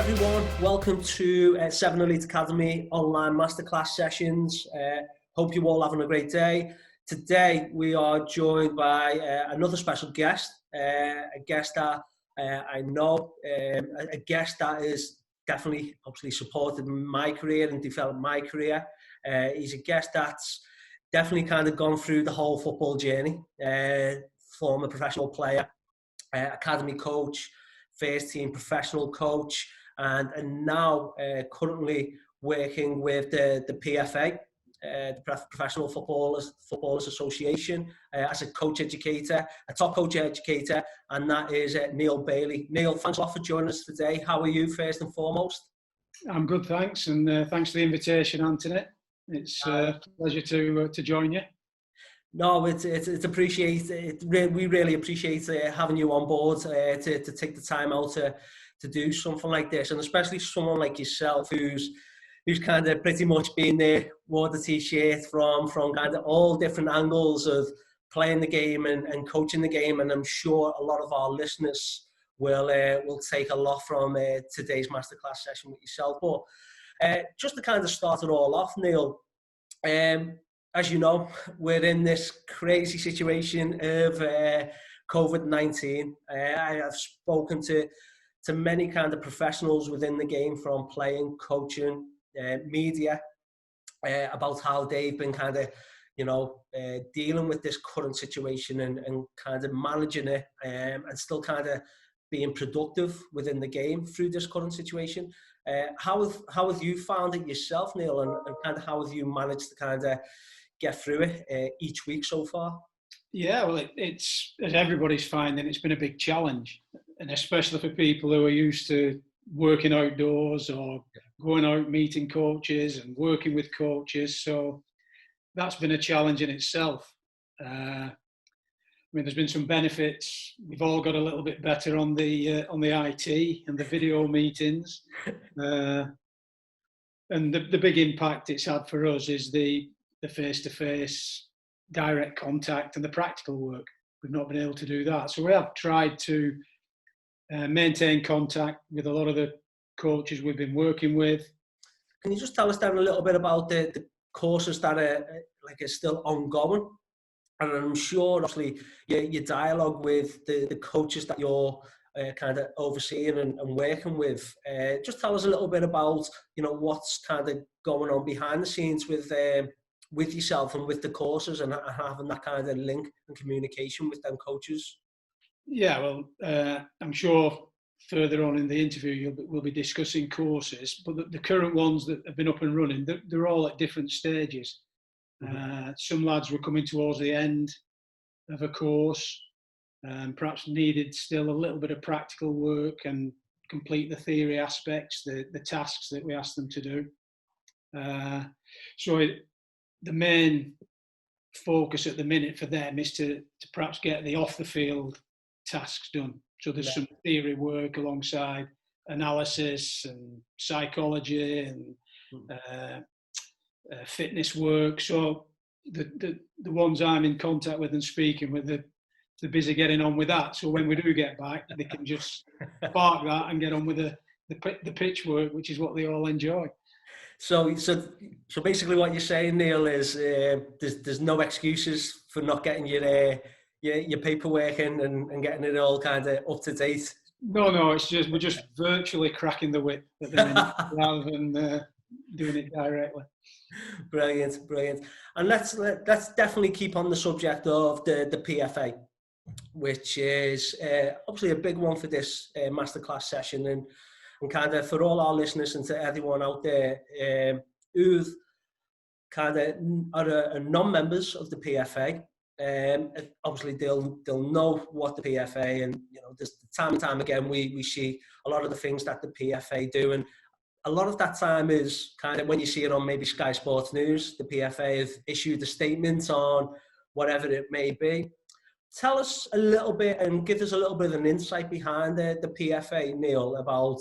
everyone, welcome to 7 Elite Academy Online Masterclass sessions. Hope you're all having a great day. Today we are joined by another special guest, a guest that I know, a guest that is definitely obviously supported my career and developed my career. He's a guest that's definitely kind of gone through the whole football journey, former professional player, academy coach, first team professional coach, and now currently working with the PFA, the Professional Footballers Association, as a coach educator, a top coach educator, and that is Neil Bailey. Neil, thanks a lot for joining us today. How are you, first and foremost? I'm good, thanks, and thanks for the invitation, Anthony. It's a pleasure to join you. No, it's appreciated. We really appreciate having you on board to take the time out to do something like this, and especially someone like yourself who's kind of pretty much been there, wore the t-shirt from kind of all different angles of playing the game and coaching the game, and I'm sure a lot of our listeners will take a lot from today's masterclass session with yourself. But just to kind of start it all off, Neil. As you know, we're in this crazy situation of COVID-19. I have spoken to many kind of professionals within the game, from playing, coaching, media, about how they've been kind of, dealing with this current situation and kind of managing it, and still kind of being productive within the game through this current situation. How have you found it yourself, Neil, and kind of how have you managed to kind of get through it each week so far? Yeah, well, it's as everybody's finding, it's been a big challenge, and especially for people who are used to working outdoors or going out meeting coaches and working with coaches. So that's been a challenge in itself. I mean, there's been some benefits. We've all got a little bit better on the IT and the video meetings, and the big impact it's had for us is the face-to-face direct contact and the practical work. We've not been able to do that. So we have tried to maintain contact with a lot of the coaches we've been working with. Can you just tell us then a little bit about the courses that are still ongoing? And I'm sure, obviously, your dialogue with the coaches that you're kind of overseeing and working with. Just tell us a little bit about, what's kind of going on behind the scenes with yourself and with the courses, and having that kind of link and communication with them coaches. Yeah, well, I'm sure further on in the interview we'll be discussing courses, but the current ones that have been up and running, they're all at different stages. Some lads were coming towards the end of a course, perhaps needed still a little bit of practical work and complete the theory aspects, the tasks that we asked them to do. The main focus at the minute for them is to perhaps get the off the field tasks done. So there's some theory work alongside analysis and psychology and fitness work. So the ones I'm in contact with and speaking with, they're busy getting on with that. So when we do get back, they can just park that and get on with the pitch work, which is what they all enjoy. So basically, what you're saying, Neil, is there's no excuses for not getting your paperwork in and getting it all kind of up to date. No, it's just we're just virtually cracking the whip at the minute rather than doing it directly. Brilliant. And let's definitely keep on the subject of the PFA, which is obviously a big one for this masterclass session, and kind of for all our listeners and to everyone out there who kind of are non-members of the PFA. Obviously they'll know what the PFA, and there's time and time again we see a lot of the things that the PFA do, and a lot of that time is kind of when you see it on maybe Sky Sports News. The PFA have issued a statement on whatever it may be. Tell us a little bit and give us a little bit of an insight behind the PFA, Neil, about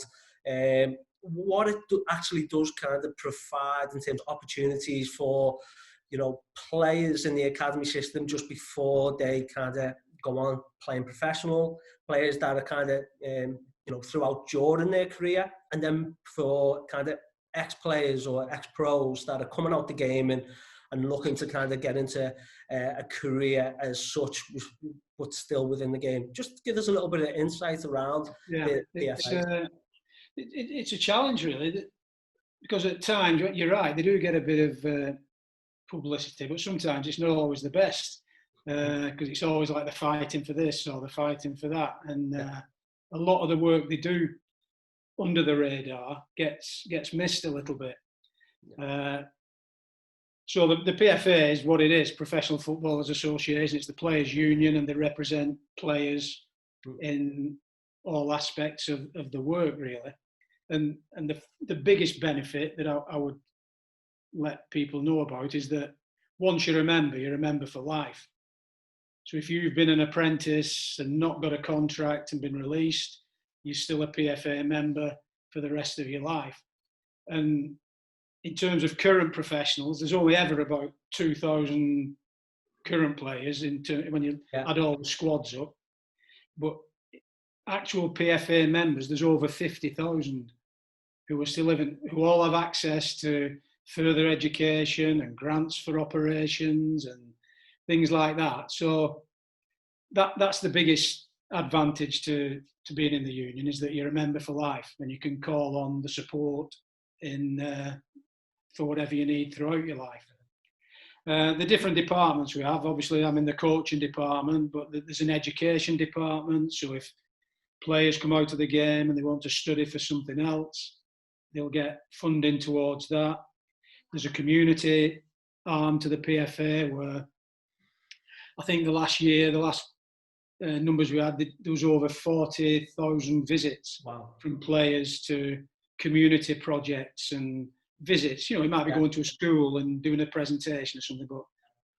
what it actually does kind of provide in terms of opportunities for, players in the academy system just before they kind of go on playing professional, players that are kind of throughout during their career, and then for kind of ex-players or ex-pros that are coming out the game and looking to kind of get into a career as such, but still within the game. Just give us a little bit of insight around the PFA. It's a challenge, really, because at times, you're right, they do get a bit of publicity, but sometimes it's not always the best, because it's always like they're fighting for this or they're fighting for that, and a lot of the work they do under the radar gets missed a little bit. So the PFA is what it is, Professional Footballers Association. It's the players' union, and they represent players in all aspects of the work, really. And the biggest benefit that I would let people know about is that once you're a member for life. So if you've been an apprentice and not got a contract and been released, you're still a PFA member for the rest of your life. And in terms of current professionals, there's only ever about 2,000 current players when you add all the squads up. But actual PFA members, there's over 50,000 who are still living, who all have access to further education and grants for operations and things like that. So that's the biggest advantage to being in the union, is that you're a member for life and you can call on the support for whatever you need throughout your life. The different departments we have, obviously I'm in the coaching department, but there's an education department. So if players come out of the game and they want to study for something else, they'll get funding towards that. There's a community arm to the PFA where I think the last numbers we had, there was over 40,000 visits from players to community projects and visits. You might be going to a school and doing a presentation or something, but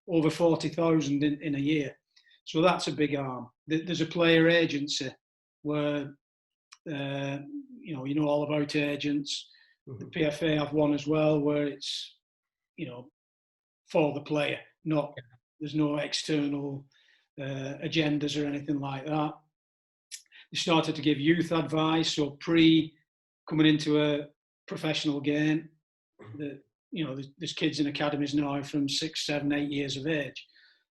over 40,000 in a year. So that's a big arm. There's a player agency where, you know all about agents. The PFA have one as well where it's, for the player, there's no external agendas or anything like that. They started to give youth advice, so coming into a professional game, there's kids in academies now from 6, 7, 8 years of age,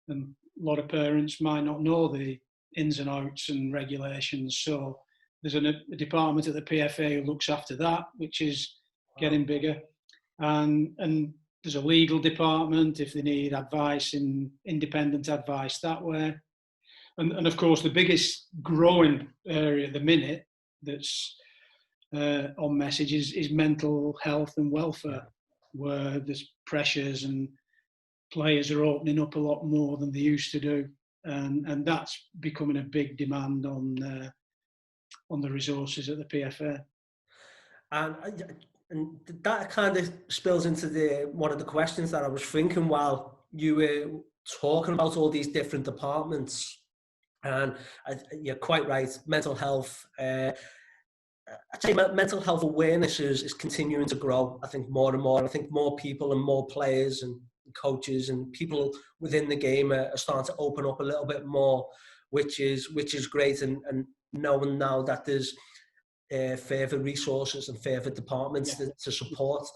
and a lot of parents might not know the ins and outs and regulations. So there's a department at the PFA who looks after that, which is getting bigger, and there's a legal department if they need advice, independent advice that way. And of course, the biggest growing area at the minute that's on message is mental health and welfare, where there's pressures and players are opening up a lot more than they used to do, and that's becoming a big demand on the resources at the PFA. And that kind of spills into one of the questions that I was thinking while you were talking about all these different departments. And you're quite right, mental health. I'd say mental health awareness is continuing to grow. I think more and more. I think more people and more players and coaches and people within the game are starting to open up a little bit more, which is great. And knowing now that there's further resources and further departments to support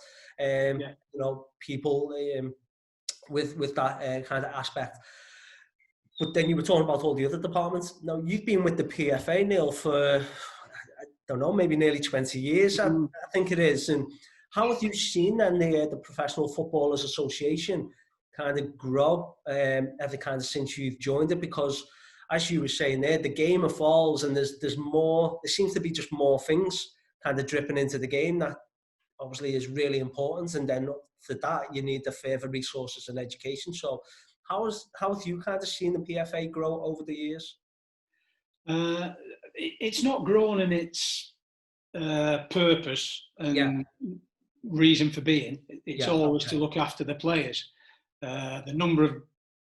people with that kind of aspect. But then you were talking about all the other departments. Now, you've been with the PFA, Neil, for, I don't know, maybe nearly 20 years, I think it is. And how have you seen then the Professional Footballers Association kind of grow ever kind of since you've joined it? Because as you were saying there, the game evolves and there's more, there seems to be just more things kind of dripping into the game that obviously is really important. And then for that, you need the further resources and education. So how have you kind of seen the PFA grow over the years? It's not grown in its purpose and reason for being. It's always to look after the players. The number of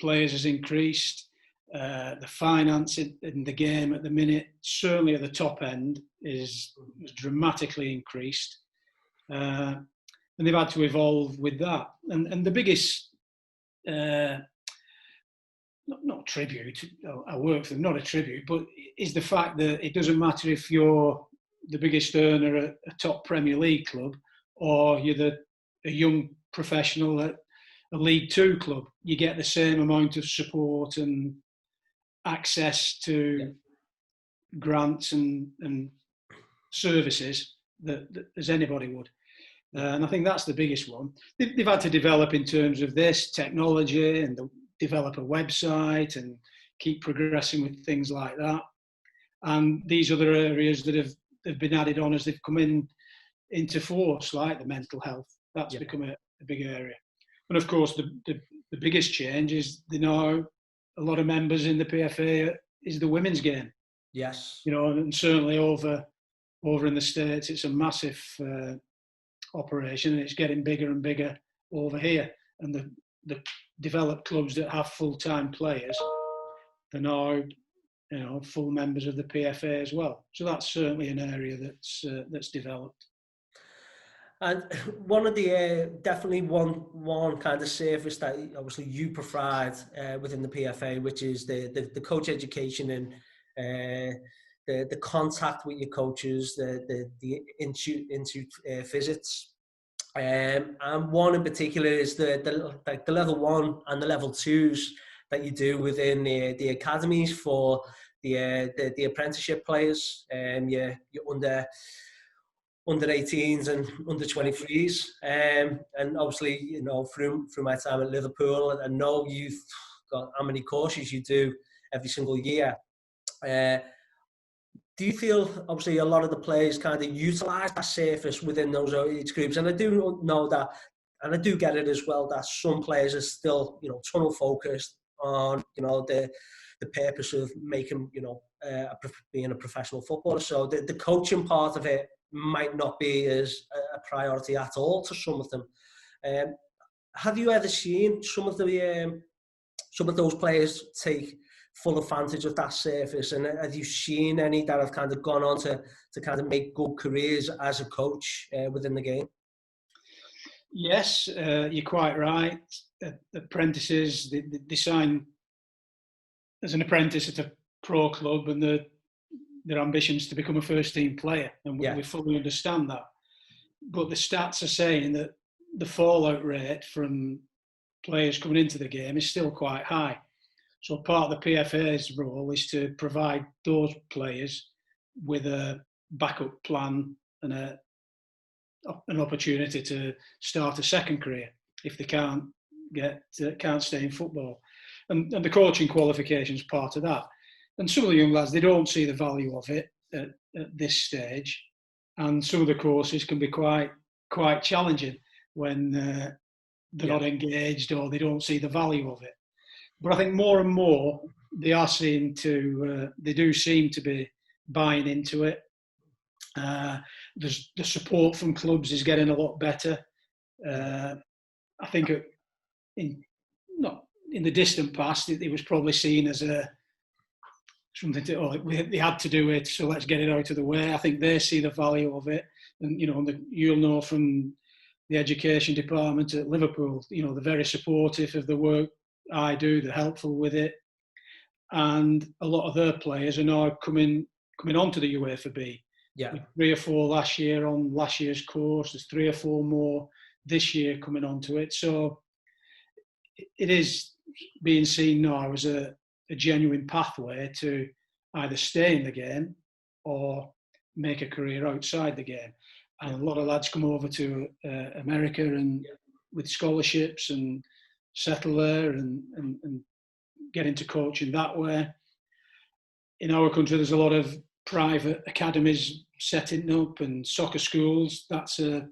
players has increased. The finance in the game at the minute, certainly at the top end, is dramatically increased. And they've had to evolve with that. And the biggest, not tribute, I work for them, not a tribute, but is the fact that it doesn't matter if you're the biggest earner at a top Premier League club, or you're a young professional at a League Two club. You get the same amount of support and access to grants and services that as anybody would. And I think that's the biggest one. They've had to develop in terms of this technology and develop a website and keep progressing with things like that. And these other areas that have been added on as they've come into force, like the mental health, that's become a big area. And of course, the biggest change is now a lot of members in the PFA is the women's game. Yes. And certainly over in the States, it's a massive operation, and it's getting bigger and bigger over here. And the developed clubs that have full-time players are now, full members of the PFA as well. So that's certainly an area that's developed. And one of the definitely one kind of service that obviously you provide within the PFA, which is the coach education and the contact with your coaches, the institute visits, and one in particular is the level 1 and the level 2s that you do within the academies for the apprenticeship players, your under 18s and under 23s, and obviously through my time at Liverpool, I know you've got how many courses you do every single year. Do you feel obviously a lot of the players kind of utilise that surface within those age groups? And I do know that, and I do get it as well, that some players are still tunnel focused on the purpose of making being a professional footballer. So the coaching part of it might not be as a priority at all to some of them. Have you ever seen some of those players take full advantage of that surface, and have you seen any that have kind of gone on to kind of make good careers as a coach within the game? Yes, you're quite right. Apprentices, they sign as an apprentice at a pro club, and their ambitions to become a first team player, and we fully understand that. But the stats are saying that the fallout rate from players coming into the game is still quite high. So part of the PFA's role is to provide those players with a backup plan and an opportunity to start a second career if they can't stay in football. And the coaching qualification is part of that. And some of the young lads, they don't see the value of it at this stage. And some of the courses can be quite challenging when they're not engaged or they don't see the value of it. But I think more and more they do seem to be buying into it. The support from clubs is getting a lot better. I think in the distant past, it was probably seen as something they had to do it, so let's get it out of the way. I think they see the value of it, and you'll know from the education department at Liverpool, they're very supportive of the work I do. They're helpful with it, and a lot of their players are now coming onto the UEFA B. Yeah, 3 or 4 last year on last year's course. There's 3 or 4 more this year coming onto it. So it is being seen now as a genuine pathway to either stay in the game or make a career outside the game. And a lot of lads come over to America and with scholarships and settle there and get into coaching that way. In our country, there's a lot of private academies setting up and soccer schools. That's a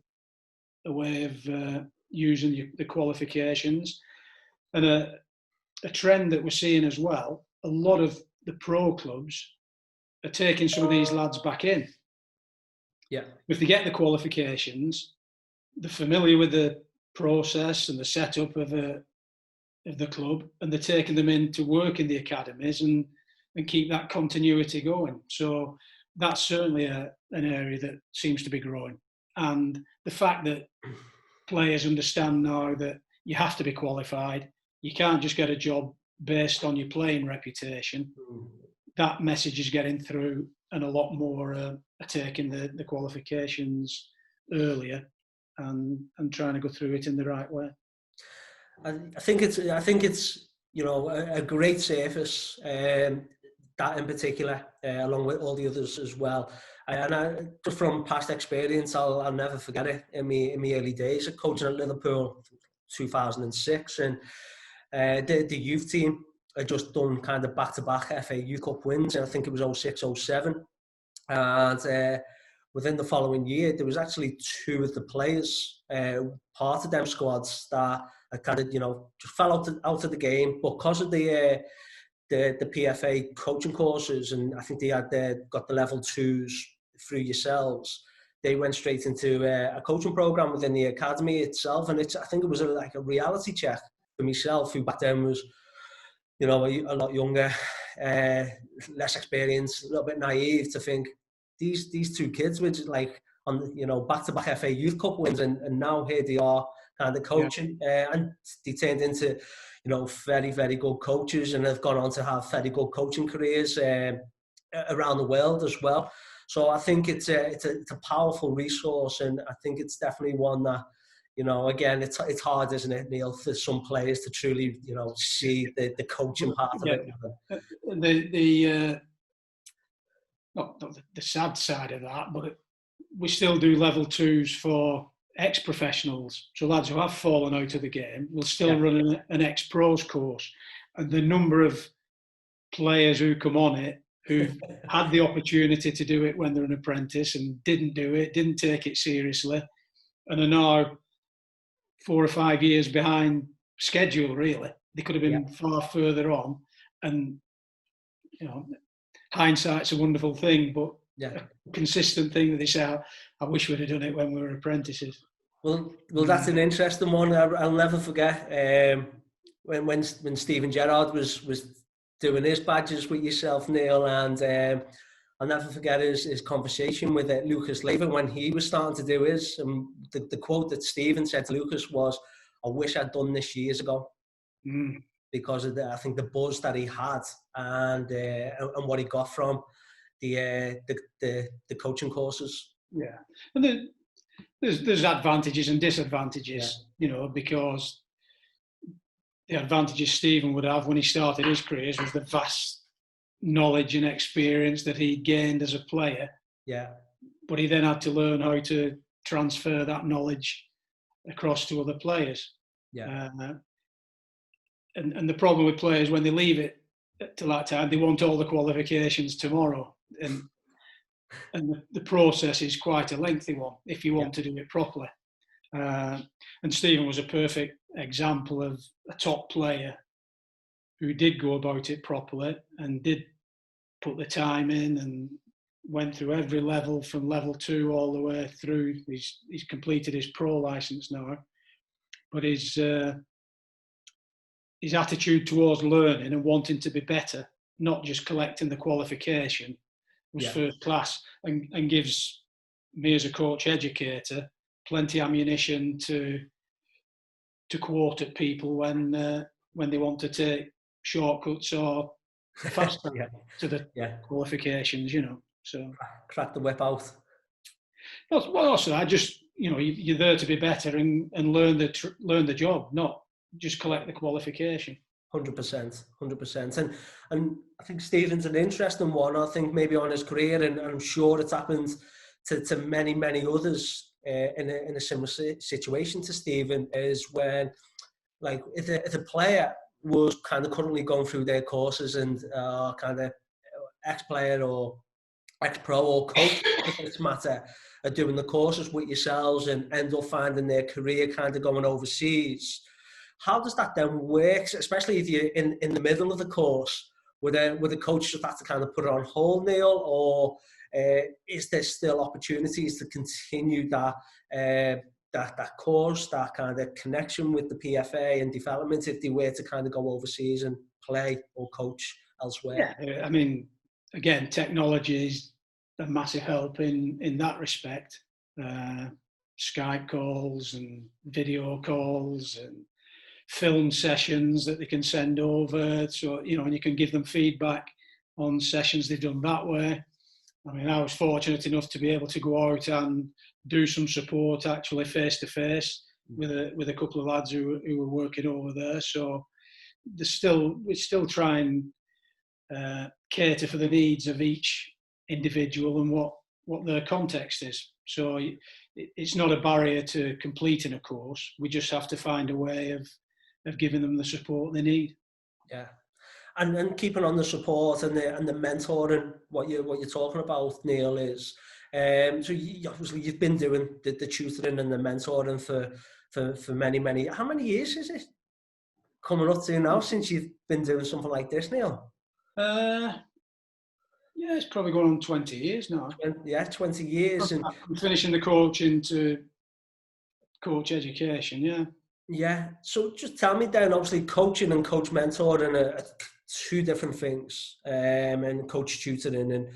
way of using the qualifications. And a trend that we're seeing as well, a lot of the pro clubs are taking some of these lads back in. Yeah. If they get the qualifications, they're familiar with the process and the setup of the club, and they're taking them in to work in the academies and keep that continuity going. So that's certainly an area that seems to be growing. And the fact that players understand now that you have to be qualified, you can't just get a job based on your playing reputation. That message is getting through and a lot more are taking the qualifications earlier and trying to go through it in the right way. I think it's a great service, that in particular, along with all the others as well. And just from past experience, I'll never forget it. In my early days of coaching at Liverpool, 2006, and the youth team had just done kind of back-to-back FA Youth Cup wins, and I think it was 06, 07. And within the following year, there was actually two of the players, part of them squads, that kind of just fell out of the game because of the PFA coaching courses, and I think they had got the level 2s through yourselves. They went straight into a coaching program within the academy itself, and I think it was like a reality check for myself, who back then was a lot younger, less experienced, a little bit naive, to think these two kids were just like on back-to-back FA Youth Cup wins, and now here they are kind of coaching, and they turned into very, very good coaches, and have gone on to have very good coaching careers around the world as well. So I think it's a powerful resource, and I think it's definitely one that again, it's hard, isn't it, Neil, for some players to truly see the coaching part of it. Not the sad side of that, but we still do level 2s for ex-professionals. So lads who have fallen out of the game will still run an ex-pros course. And the number of players who come on it who've had the opportunity to do it when they're an apprentice and didn't do it, didn't take it seriously, and are now 4 or 5 years behind schedule, really. They could have been far further on. And, hindsight's a wonderful thing, but a consistent thing that they say, I wish we'd have done it when we were apprentices. Well, that's an interesting one. I'll never forget when Stephen Gerrard was doing his badges with yourself, Neil, and I'll never forget his conversation with Lucas Leiva when he was starting to do his. The quote that Stephen said to Lucas was, "I wish I'd done this years ago," because of I think the buzz that he had and what he got from the coaching courses. Yeah, and there's advantages and disadvantages, because the advantages Stephen would have when he started his career was the vast knowledge and experience that he gained as a player. Yeah. But he then had to learn how to transfer that knowledge across to other players. Yeah. And the problem with players, when they leave it till that time, they want all the qualifications tomorrow. And the process is quite a lengthy one if you want to do it properly. And Stephen was a perfect example of a top player who did go about it properly and did put the time in and went through every level from level 2 all the way through. He's completed his pro license now, but his attitude towards learning and wanting to be better, not just collecting the qualification, was first class, and gives me as a coach educator plenty ammunition to quote at people when they want to take shortcuts or faster to the qualifications, So crack the whip out. Well, also, I just you're there to be better and learn the job, not just collect the qualification. 100%. And I think Stephen's an interesting one. I think maybe on his career, and I'm sure it's happened to many, many others in a similar situation to Stephen, is when, like, if a player was kind of currently going through their courses and kind of ex-player or ex-pro or coach, for this matter, are doing the courses with yourselves and end up finding their career kind of going overseas. How does that then work, especially if you're in the middle of the course? Would the coach just have to kind of put it on hold, Neil, or is there still opportunities to continue that course, that kind of connection with the PFA and development if they were to kind of go overseas and play or coach elsewhere? Yeah, I mean, again, technology is a massive help in that respect. Skype calls and video calls and film sessions that they can send over, so and you can give them feedback on sessions they've done that way. I mean, I was fortunate enough to be able to go out and do some support actually face to face with a couple of lads who were working over there. So we still try and cater for the needs of each individual and what their context is. So it's not a barrier to completing a course. We just have to find a way of giving them the support they need. Yeah. And keeping on the support and the mentoring, what you're talking about, Neil, is so obviously you've been doing the tutoring and the mentoring for many. How many years is it coming up to now since you've been doing something like this, Neil? Yeah, it's probably going on 20 years now. 20 years. And I'm finishing the coaching to coach education, yeah. Yeah, so just tell me then, obviously coaching and coach mentoring are two different things, and coach tutoring, and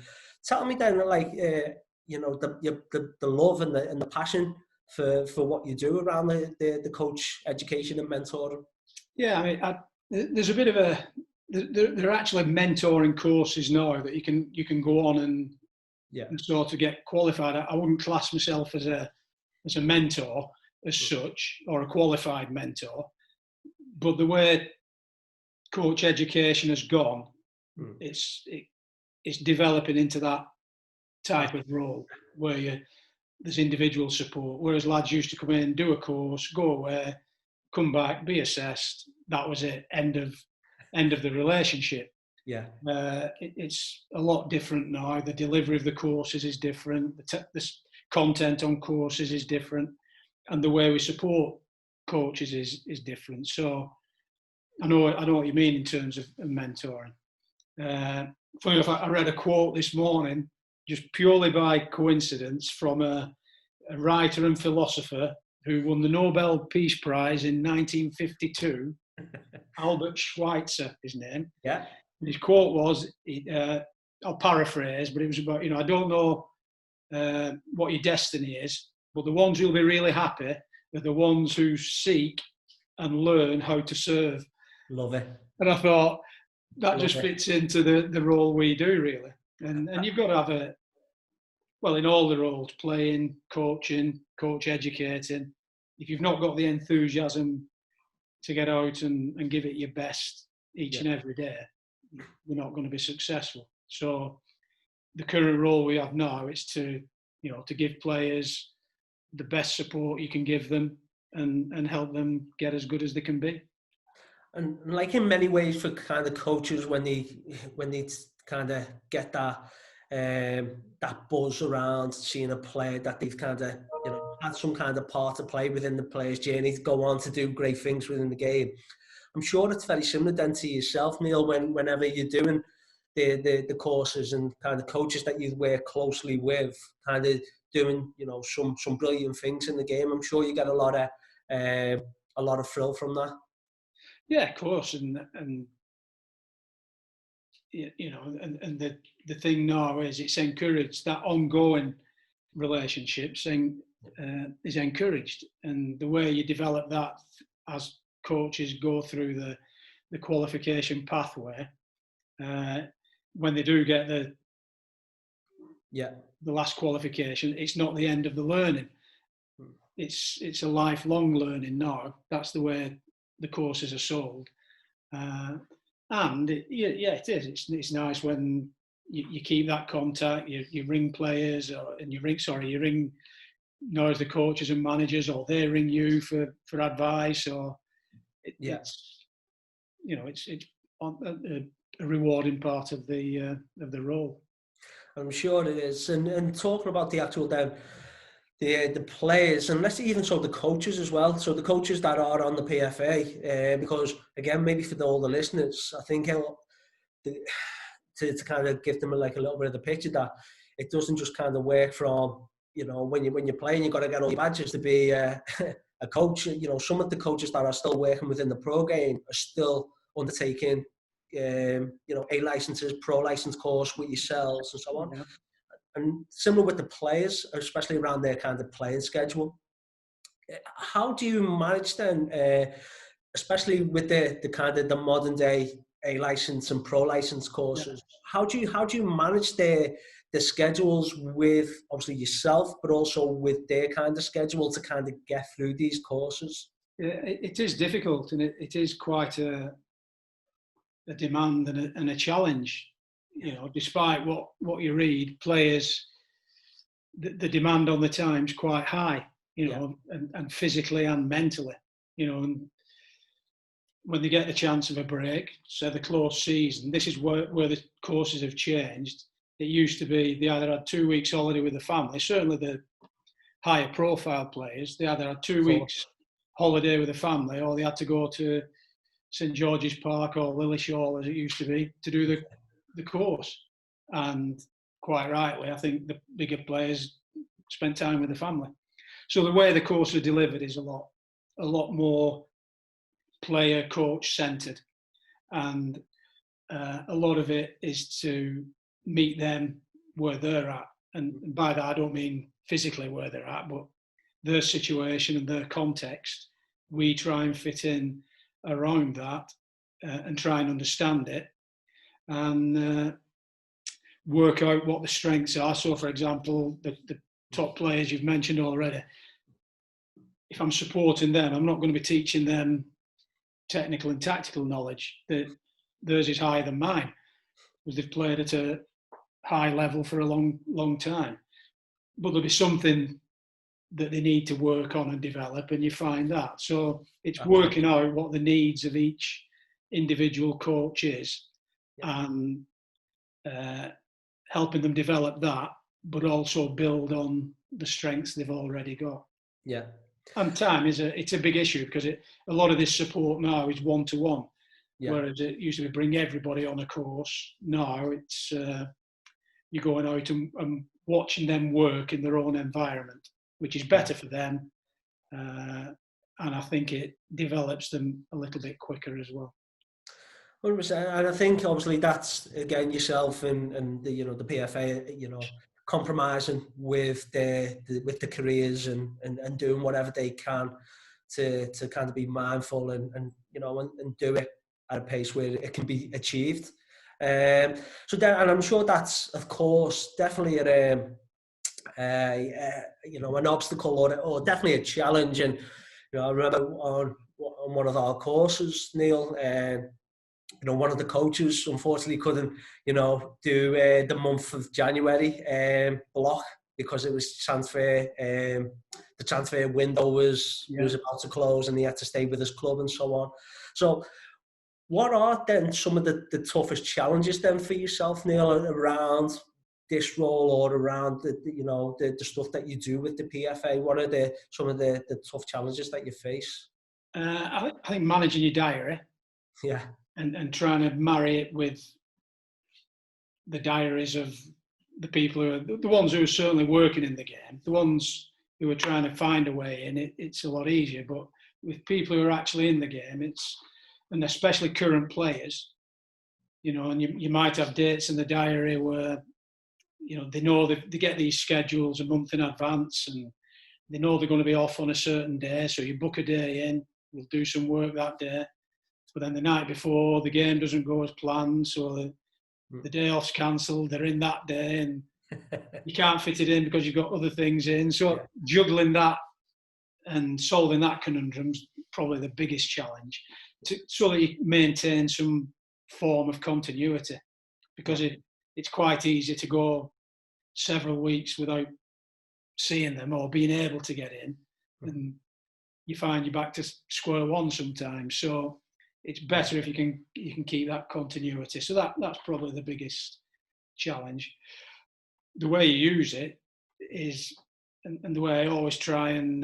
tell me then, like, the love and the passion for what you do around the coach education and mentoring. Yeah, I mean, there's a bit of there are actually mentoring courses now that you can go on and sort of get qualified. I wouldn't class myself as a mentor as such, or a qualified mentor, but the way coach education has gone, it's developing into that type of role where there's individual support, whereas lads used to come in, do a course, go away, come back, be assessed. That was it. End of the relationship. Yeah. It's a lot different now. The delivery of the courses is different. The content on courses is different, and the way we support coaches is different. So I know what you mean in terms of mentoring. Funny enough, I read a quote this morning, just purely by coincidence, from a writer and philosopher who won the Nobel Peace Prize in 1952, Albert Schweitzer, his name. Yeah. And his quote was, I'll paraphrase, but it was about, I don't know what your destiny is, but the ones who'll be really happy are the ones who seek and learn how to serve. Love it. And I thought that just fits into the role we do, really. And you've got to have in all the roles, playing, coaching, coach educating, if you've not got the enthusiasm to get out and give it your best each and every day, you're not going to be successful. So the current role we have now is to give players the best support you can give them and help them get as good as they can be. And like in many ways for kind of coaches, when they kind of get that buzz around seeing a player that they've kind of had some kind of part to play within the player's journey to go on to do great things within the game. I'm sure it's very similar then to yourself, Neil, whenever you're doing the courses and kind of coaches that you work closely with, kind of doing some brilliant things in the game. I'm sure you get a lot of thrill from that. Yeah, of course, and the thing now is it's encouraged. That ongoing relationship is encouraged, and the way you develop that as coaches go through the qualification pathway, when they do get the last qualification, it's not the end of the learning. It's a lifelong learning now. That's the way the courses are sold. And it is. It's nice when you keep that contact. You ring players, you ring as the coaches and managers, or they ring you for advice, or it's a rewarding part of the role. I'm sure it is. And talking about the actual the players, and let's even so the coaches as well. So the coaches that are on the PFA, because again, maybe for all the listeners, I think to kind of give them a little bit of the picture that it doesn't just kind of work from when you're playing, you've got to get all your badges to be a coach. Some of the coaches that are still working within the pro game are still undertaking A licenses, pro license course with yourselves and so on. Yeah. And similar with the players, especially around their kind of playing schedule. How do you manage then, especially with the kind of the modern day A license and pro license courses. Yeah. How do you manage the schedules with obviously yourself, but also with their kind of schedule to kind of get through these courses? It is difficult, and it is quite a demand and a challenge. You know, despite what you read, players, the demand on the time's quite high. You know, and physically and mentally. You know, and when they get the chance of a break, so the close season, this is where the courses have changed. It used to be they either had 2 weeks holiday with the family, certainly the higher profile players, they either had 2 weeks holiday with the family, or they had to go to St George's Park or Lillishall, as it used to be, to do the course. And quite rightly, I think the bigger players spent time with the family. So the way the course is delivered is a lot more player coach centered, and a lot of it is to meet them where they're at, and by that I don't mean physically where they're at, but their situation and their context. We try and fit in around that and try and understand it, and work out what the strengths are. So for example, the top players you've mentioned already, if I'm supporting them, I'm not going to be teaching them technical and tactical knowledge. Theirs is higher than mine, because they've played at a high level for a long time. But there'll be something that they need to work on and develop, and you find that. So it's working out what the needs of each individual coach is, and helping them develop that, but also build on the strengths they've already got. Yeah. And time it's a big issue, because a lot of this support now is one-to-one, whereas it used to be bring everybody on a course. Now it's you're going out and watching them work in their own environment, which is better for them, and I think it develops them a little bit quicker as well. 100%, and I think obviously that's again yourself and the, you know, the PFA, you know, compromising with the careers and doing whatever they can to kind of be mindful and you know and do it at a pace where it can be achieved. So then, and I'm sure that's of course definitely you know, an obstacle or definitely a challenge. And you know, I remember on one of our courses, Neil, you know, one of the coaches unfortunately couldn't, you know, do the month of January block because it was transfer. The transfer window was about to close, and he had to stay with his club and so on. So, what are then some of the toughest challenges then for yourself, Neil, around this role or around the stuff that you do with the PFA? What are some of the tough challenges that you face? I think managing your diary. Yeah. And trying to marry it with the diaries of the people who are the ones who are certainly working in the game, the ones who are trying to find a way in. It's a lot easier. But with people who are actually in the game, and especially current players, you know, and you might have dates in the diary where, you know, they get these schedules a month in advance, and they know they're going to be off on a certain day. So you book a day in, we'll do some work that day. But then the night before, the game doesn't go as planned, so the day off's cancelled. They're in that day, and you can't fit it in because you've got other things in. So juggling that and solving that conundrum is probably the biggest challenge, so that you maintain some form of continuity, because it's quite easy to go several weeks without seeing them or being able to get in, and you find you're back to square one sometimes. So it's better if you can keep that continuity. So that's probably the biggest challenge. The way you use it is, and the way I always try and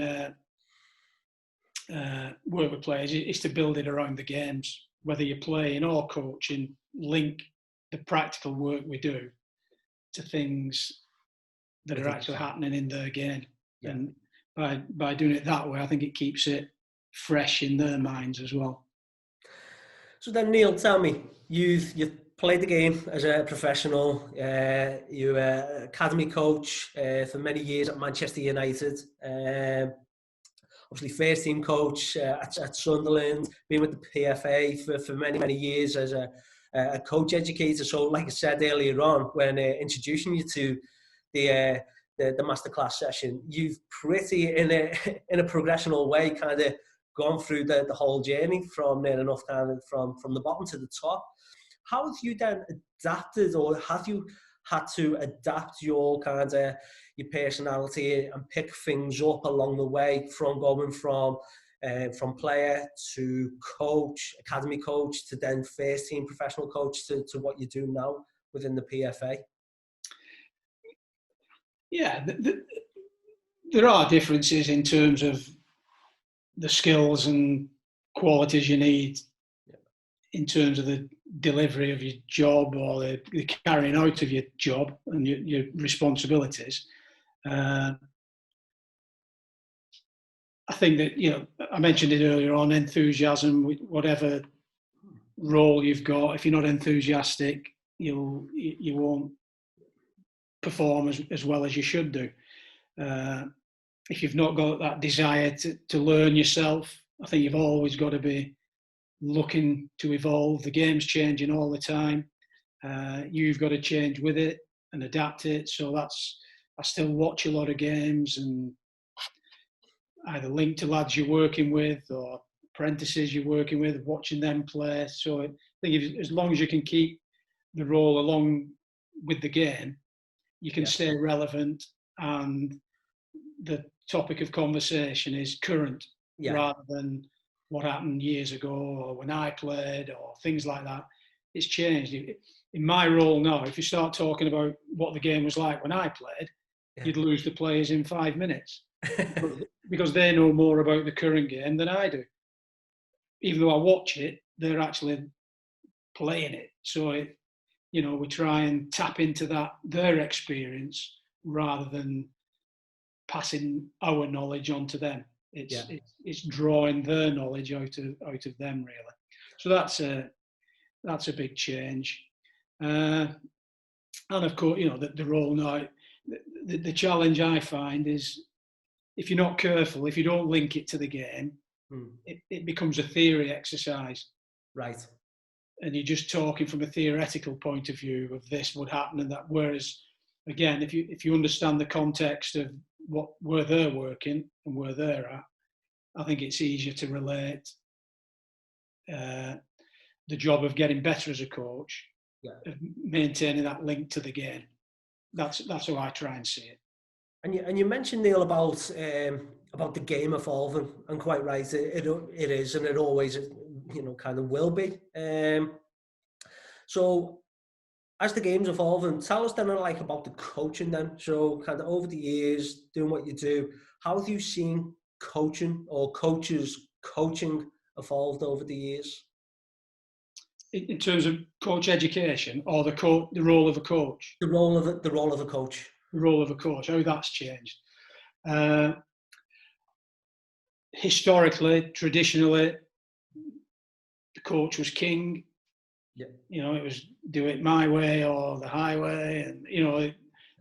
work with players, is to build it around the games. Whether you're playing or coaching, link the practical work we do to things that are actually happening in their game. Yeah. And by doing it that way, I think it keeps it fresh in their minds as well. So then, Neil, tell me, you've played the game as a professional. You were academy coach for many years at Manchester United. obviously first team coach at Sunderland, been with the PFA for many, many years as a coach educator. So like I said earlier on, when introducing you to the masterclass session, you've pretty in a progressional way kind of gone through the whole journey from near enough kind of from the bottom to the top. How have you then adapted, or have you had to adapt your kind of your personality and pick things up along the way, from going from player to coach, academy coach, to then first team professional coach, to what you do now within the PFA? Yeah, there are differences in terms of the skills and qualities you need in terms of the delivery of your job, or the carrying out of your job and your responsibilities. I think that, I mentioned it earlier on, enthusiasm, whatever role you've got, if you're not enthusiastic, you won't perform as well as you should do. If you've not got that desire to learn yourself, I think you've always got to be looking to evolve. The game's changing all the time. You've got to change with it and adapt it. So I still watch a lot of games and either link to lads you're working with or apprentices you're working with, watching them play. So I think as long as you can keep the role along with the game, you can stay relevant, and the topic of conversation is current rather than what happened years ago or when I played or things like that. It's changed. In my role now, if you start talking about what the game was like when I played, you'd lose the players in 5 minutes because they know more about the current game than I do. Even though I watch it, they're actually playing it. So, we try and tap into their experience rather than passing our knowledge on to them. It's drawing their knowledge out of them, really. So that's a big change. And of course, the role now, the challenge I find is, if you're not careful, if you don't link it to the game, it becomes a theory exercise. Right. And you're just talking from a theoretical point of view of this would happen and that. Whereas, again, if you understand the context of where they're working and where they're at, I think it's easier to relate the job of getting better as a coach, of maintaining that link to the game. That's how I try and see it. And you mentioned, Neil, about the game evolving, and quite right, it is, and it always kind of will be. So as the game's evolving, tell us then about the coaching then. So kind of over the years, doing what you do, how have you seen coaching or coaches coaching evolved over the years? In terms of coach education, or the role of a coach? The role of a coach. The role of a coach, how that's changed. Historically, traditionally, the coach was king. It was do it my way or the highway, and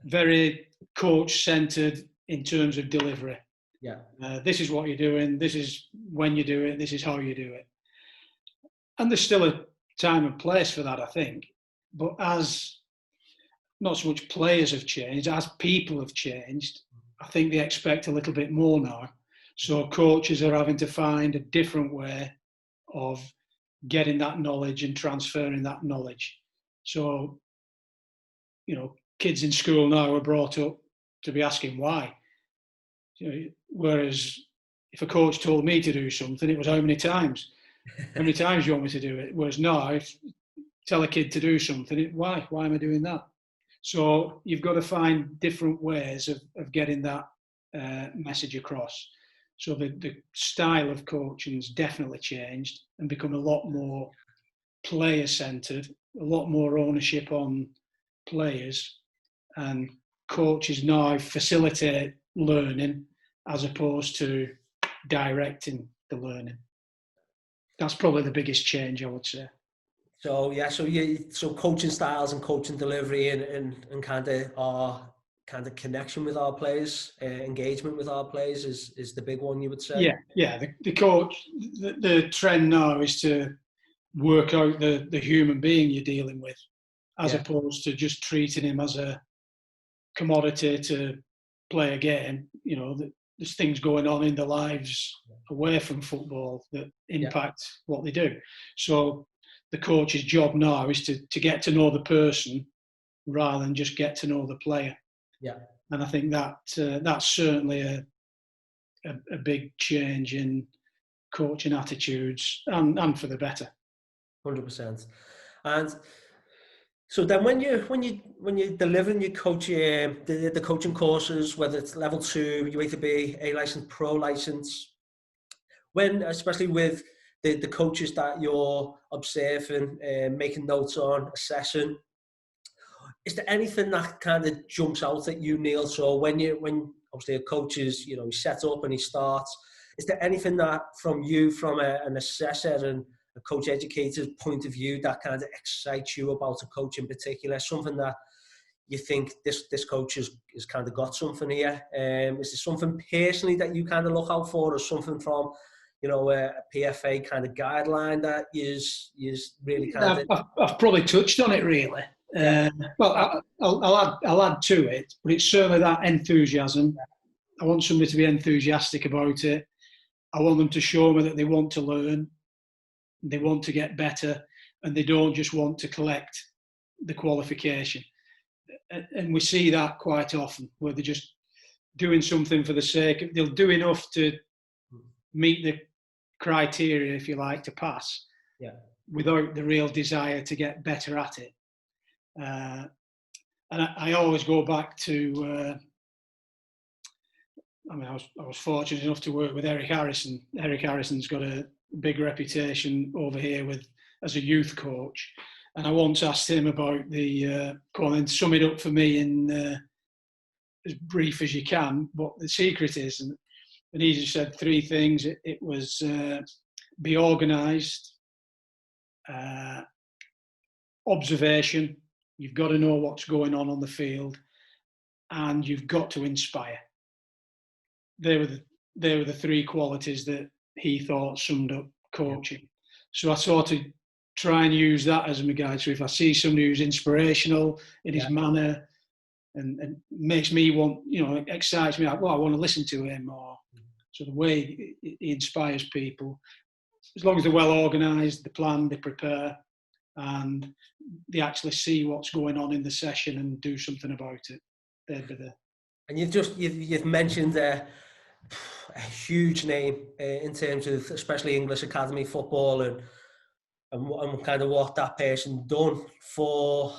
very coach-centered in terms of delivery. This is what you're doing. This is when you do it. This is how you do it. And there's still a time and place for that, I think. But as not so much players have changed, as people have changed, I think they expect a little bit more now. So coaches are having to find a different way of getting that knowledge and transferring that knowledge. So, kids in school now are brought up to be asking why. Whereas if a coach told me to do something, it was how many times? How many times do you want me to do it? Whereas now, if tell a kid to do something, why am I doing that? So you've got to find different ways of getting that message across. So the style of coaching's definitely changed and become a lot more player-centred, a lot more ownership on players, and coaches now facilitate learning as opposed to directing the learning. That's probably the biggest change, I would say. So coaching styles and coaching delivery and kind of are kind of connection with our players, engagement with our players is the big one, you would say? Yeah. The coach, the trend now is to work out the human being you're dealing with, as opposed to just treating him as a commodity to play a game. You know, there's things going on in their lives away from football that impact what they do. So the coach's job now is to get to know the person rather than just get to know the player. Yeah. And I think that that's certainly a big change in coaching attitudes, and for the better. 100%. And so then when you're delivering your coaching, the coaching courses, whether it's level 2, UATB, A license, pro license, when, especially with the coaches that you're observing, making notes on, assessing, is there anything that kind of jumps out at you, Neil? So when obviously a coach is, he sets up and he starts, is there anything that from an assessor and a coach educator's point of view that kind of excites you about a coach in particular? Something that you think this coach has kind of got something here? Is there something personally that you kind of look out for, or something from, a PFA kind of guideline that is really kind of... I've probably touched on it, really. Well, I'll add to it, but it's certainly that enthusiasm. I want somebody to be enthusiastic about it. I want them to show me that they want to learn, they want to get better, and they don't just want to collect the qualification. And we see that quite often, where they're just doing something for the sake of, they'll do enough to meet the criteria, if you like, to pass, without the real desire to get better at it. And I always go back to, I was fortunate enough to work with Eric Harrison. Eric Harrison's got a big reputation over here as a youth coach. And I once asked him about go on and sum it up for me in as brief as you can, what the secret is. And he just said 3 things. It was be organised, observation, you've got to know what's going on the field, and you've got to inspire. They were the 3 qualities that he thought summed up coaching. So I sort of try and use that as my guide. So if I see somebody who's inspirational in his manner and makes me want, excites me, like, well, I want to listen to him, or so the way he inspires people, as long as they're well organised, they plan, they prepare, and they actually see what's going on in the session and do something about it. They'd be there. And you've mentioned a huge name in terms of especially English Academy football and kind of what that person done for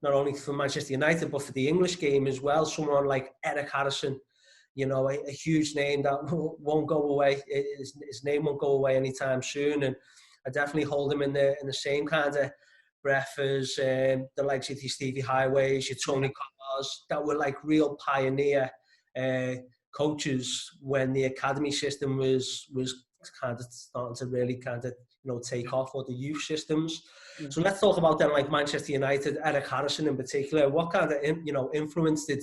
not only for Manchester United but for the English game as well. Someone like Eric Harrison, a huge name that won't go away. His name won't go away anytime soon, and I definitely hold him in the same kind of breath as the likes of your Stevie Highways, your Tony Collars, that were like real pioneer coaches when the academy system was kind of starting to really kind of take off, or the youth systems. So let's talk about them, like Manchester United, Eric Harrison in particular. What kind of influence did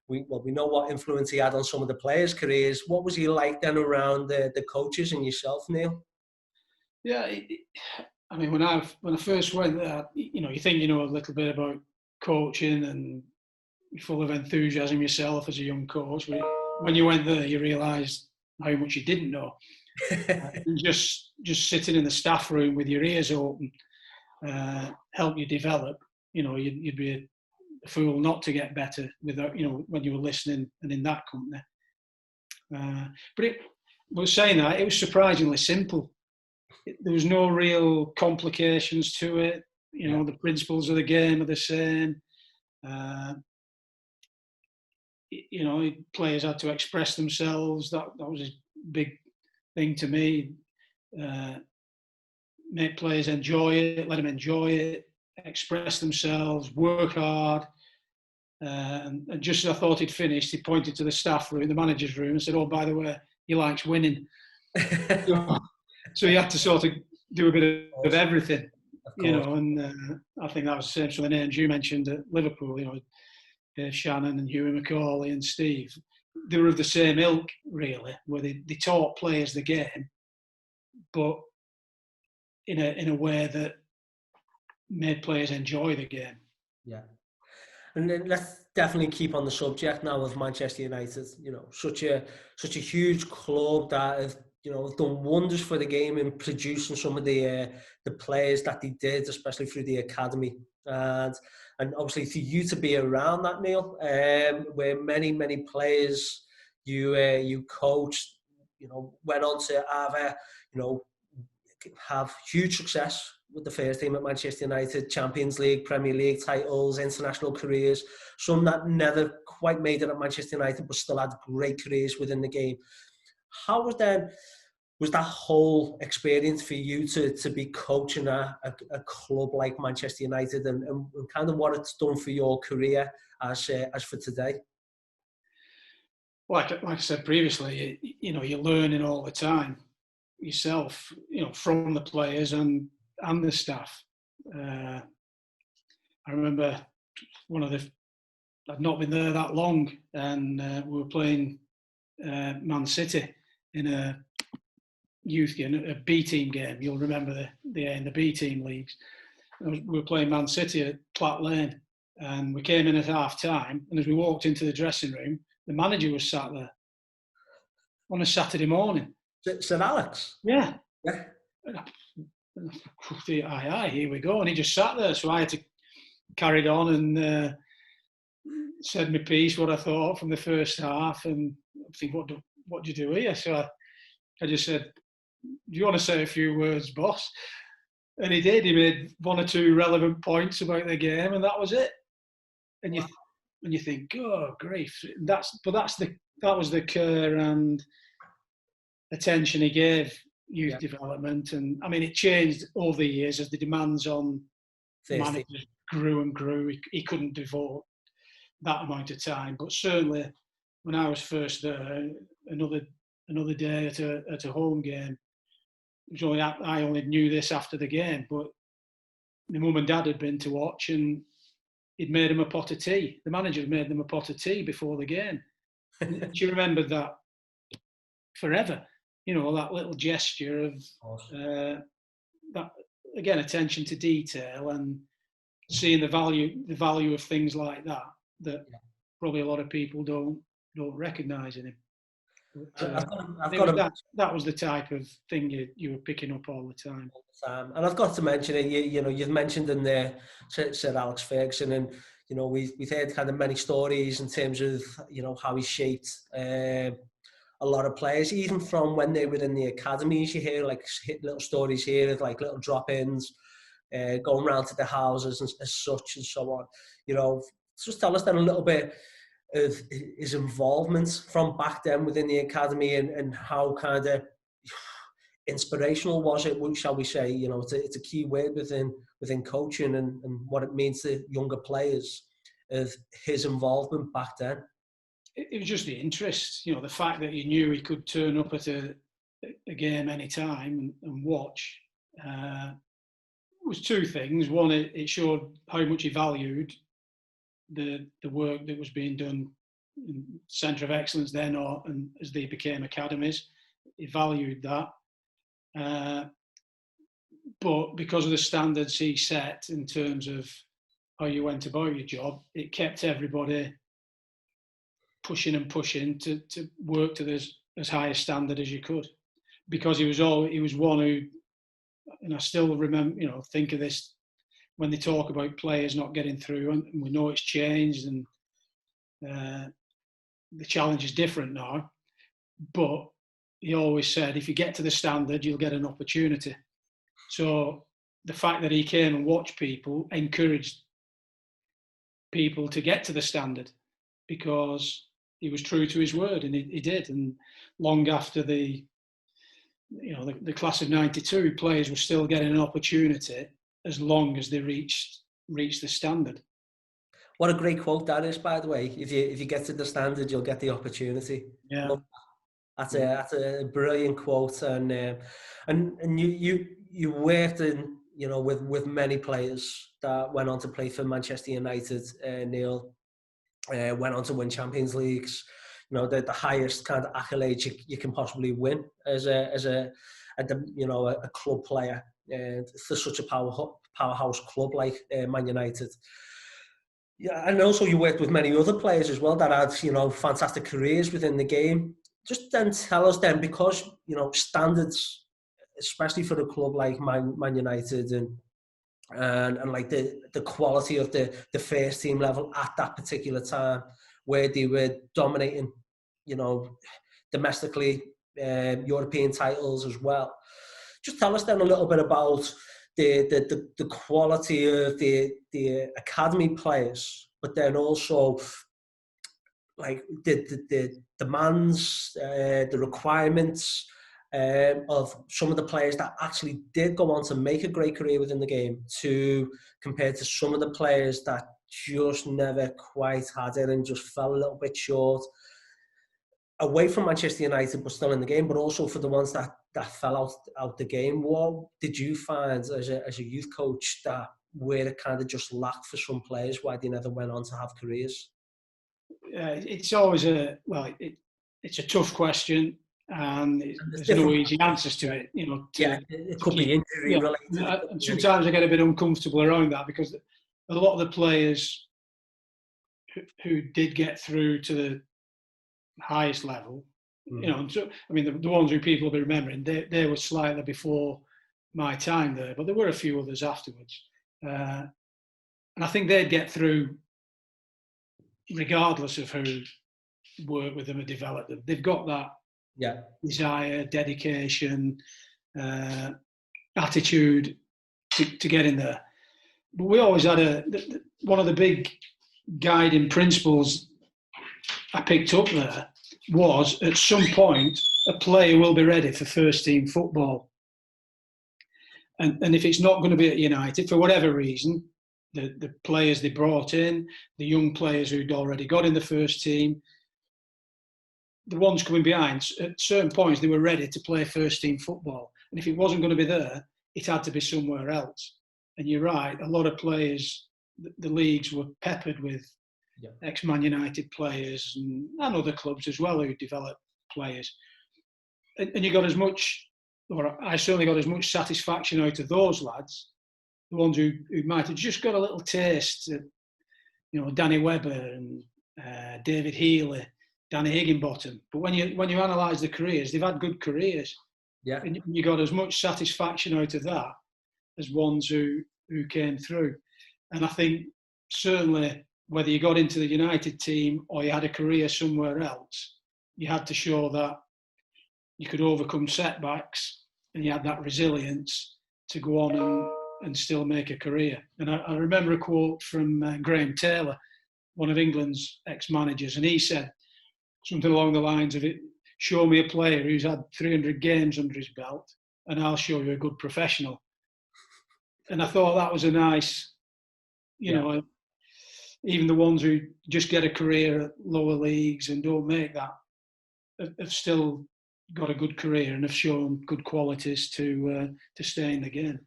we know what influence he had on some of the players' careers. What was he like then around the coaches and yourself, Neil? Yeah, I mean, when I first went there, you think you know a little bit about coaching and you're full of enthusiasm yourself as a young coach. But when you went there, you realised how much you didn't know. And just sitting in the staff room with your ears open help you develop. You'd be a fool not to get better without, when you were listening and in that company. But was saying that, it was surprisingly simple. There was no real complications to it. The principles of the game are the same. Players had to express themselves. That was a big thing to me. Make players enjoy it, let them enjoy it, express themselves, work hard. And just as I thought he'd finished, he pointed to the staff room, the manager's room, and said, "Oh, by the way, he likes winning." So he had to sort of do a bit of everything, and I think that was the same for the names you mentioned at Liverpool. Shannon and Hughie McCauley and Steve, they were of the same ilk, really, where they taught players the game, but in a way that made players enjoy the game. Yeah. And then let's definitely keep on the subject now of Manchester United. You know, such a huge club that have, you know, done wonders for the game in producing some of the players that they did, especially through the academy. And obviously for you to be around that, Neil, where many players you coached, you know, went on to either, you know, have huge success with the first team at Manchester United, Champions League, Premier League titles, international careers, some that never quite made it at Manchester United but still had great careers within the game. How was that whole experience for you to be coaching a club like Manchester United, and kind of what it's done for your career as for today? Like I said previously, you know, you're learning all the time yourself, you know, from the players and the staff. I remember I'd not been there that long, and we were playing Man City in a youth game, a B team game. You'll remember in the B team leagues. We were playing Man City at Platt Lane, and we came in at half time. And as we walked into the dressing room, the manager was sat there on a Saturday morning. Sir Alex? Yeah. Yeah. Aye, here we go. And he just sat there. So I had to carry on and said my piece, what I thought from the first half. And I think, what do you do here? So I just said, do you want to say a few words, boss? And he did. He made one or two relevant points about the game, and that was it. And you think, oh, grief. That was the care and attention he gave youth development. And I mean, it changed over the years as the demands on managers grew and grew. He couldn't devote that amount of time. But certainly, when I was first there, another day at a home game, I only knew this after the game, but my mum and dad had been to watch, and he'd made them a pot of tea. The manager had made them a pot of tea before the game. She remembered that forever. You know, that little gesture of that, again, attention to detail and seeing the value of things like that probably a lot of people don't recognise in him. But, that was the type of thing you were picking up all the time. And I've got to mention it. You know, you've mentioned in there Sir Alex Ferguson, and you know we've heard kind of many stories in terms of, you know, how he shaped a lot of players, even from when they were in the academies. You hear like little stories here of like little drop-ins, going round to the houses and as such and so on. You know, just tell us then a little bit of his involvement from back then within the academy, and how kind of inspirational was it, shall we say. You know, it's a key word within coaching and what it means to younger players, of his involvement back then. It was just the interest, you know, the fact that he knew he could turn up at a game any time and watch. Was two things. One, it showed how much he valued the work that was being done in Centre of Excellence then, and as they became academies. He valued that. But because of the standards he set in terms of how you went about your job, it kept everybody pushing to work to this as high a standard as you could. Because he was one who, and I still remember, you know, think of this when they talk about players not getting through, and we know it's changed and the challenge is different now. But he always said, if you get to the standard, you'll get an opportunity. So the fact that he came and watched people encouraged people to get to the standard, because he was true to his word, and he did. And long after the class of '92, players were still getting an opportunity as long as they reached the standard. What a great quote that is, by the way. If you get to the standard, you'll get the opportunity. Yeah, that's a brilliant quote. And you worked in, you know, with many players that went on to play for Manchester United, Neil. went on to win Champions Leagues. You know, the highest kind of accolades you can possibly win as a club player. And for such a powerhouse club like Man United. Yeah, and also you worked with many other players as well that had, you know, fantastic careers within the game. Just then tell us then, because, you know, standards, especially for a club like Man United and like the quality of the first team level at that particular time, where they were dominating, you know, domestically, European titles as well. Just tell us then a little bit about the quality of the academy players, but then also like the demands, the requirements of some of the players that actually did go on to make a great career within the game, to compared to some of the players that just never quite had it and just fell a little bit short away from Manchester United but still in the game, but also for the ones that fell out the game. What did you find as a youth coach that where it kind of just lacked for some players, why they never went on to have careers? It's always it's a tough question, and there's no easy answers to it. You know, it could be injury related. And sometimes I get a bit uncomfortable around that, because a lot of the players who did get through to the highest level, you know, so, I mean, the ones who people will be remembering, they were slightly before my time there, but there were a few others afterwards. And I think they'd get through regardless of who worked with them or developed them. They've got that desire, dedication, attitude to get in there. But we always had one of the big guiding principles I picked up there was, at some point, a player will be ready for first team football. And if it's not going to be at United, for whatever reason, the players they brought in, the young players who'd already got in the first team, the ones coming behind, at certain points they were ready to play first team football. And if it wasn't going to be there, it had to be somewhere else. And you're right, a lot of players, the leagues were peppered with ex-Man United players and other clubs as well who developed players. And you got as much, or I certainly got as much satisfaction out of those lads, the ones who might have just got a little taste, you know, Danny Webber and David Healy, Danny Higginbottom. But when you analyse the careers, they've had good careers. Yeah. And you got as much satisfaction out of that as ones who came through. And I think certainly whether you got into the United team or you had a career somewhere else, you had to show that you could overcome setbacks and you had that resilience to go on and still make a career. And I remember a quote from Graham Taylor, one of England's ex-managers, and he said something along the lines of, "It show me a player who's had 300 games under his belt and I'll show you a good professional." And I thought that was a nice, you know, even the ones who just get a career at lower leagues and don't make that have still got a good career and have shown good qualities to stay in the game.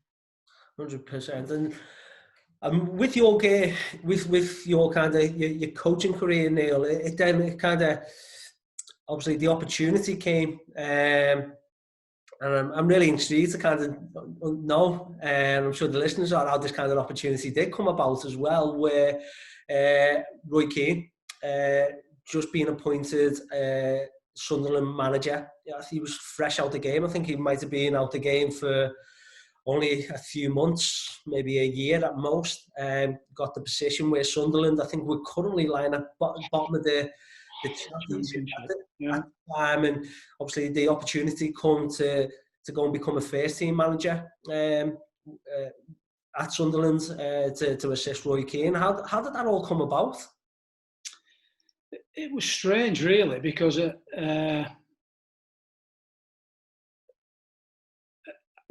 100%. And with your with your kind of your coaching career, Neil, it kind of obviously the opportunity came, and I'm really intrigued to kind of know, and I'm sure the listeners are, how this kind of opportunity did come about as well, where Roy Keane just being appointed Sunderland manager. Yeah, he was fresh out the game. I think he might have been out the game for only a few months, maybe a year at most. Got the position where Sunderland, I think, we're currently lying at bottom of the championship at the time, and obviously the opportunity come to go and become a first team manager at Sunderland to assist Roy Keane. How did that all come about? It was strange, really, because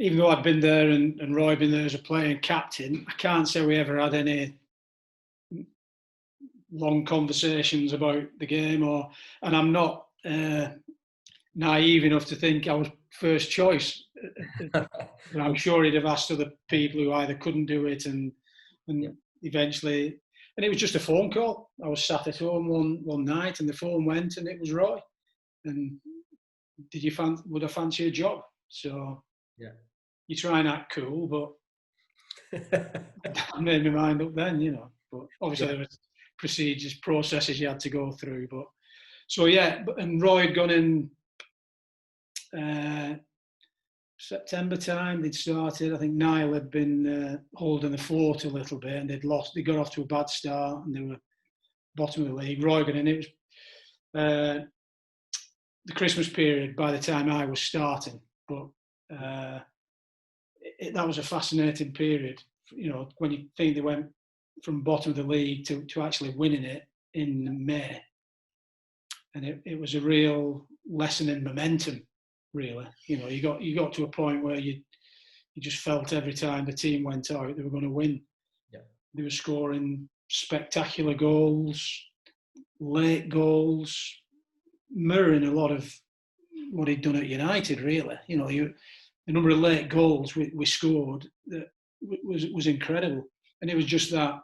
even though I'd been there and Roy had been there as a player and captain, I can't say we ever had any long conversations about the game, and I'm not naive enough to think I was first choice. I'm sure he'd have asked other people who either couldn't do it and eventually. And it was just a phone call. I was sat at home one night, and the phone went, and it was Roy. And would I fancy a job? So yeah, you try and act cool, but I made my mind up then, you know. But obviously there was procedures, processes you had to go through. But so yeah, and Roy had gone in September time. They'd started. I think Niall had been holding the fort a little bit, and they got off to a bad start, and they were bottom of the league. Roy got in. It was the Christmas period by the time I was starting, but that was a fascinating period. You know, when you think they went from bottom of the league to actually winning it in May, and it was a real lesson in momentum. Really, you know, you got to a point where you just felt every time the team went out they were going to win. Yeah. They were scoring spectacular goals, late goals, mirroring a lot of what he'd done at United. Really, you know, the number of late goals we scored that was incredible, and it was just that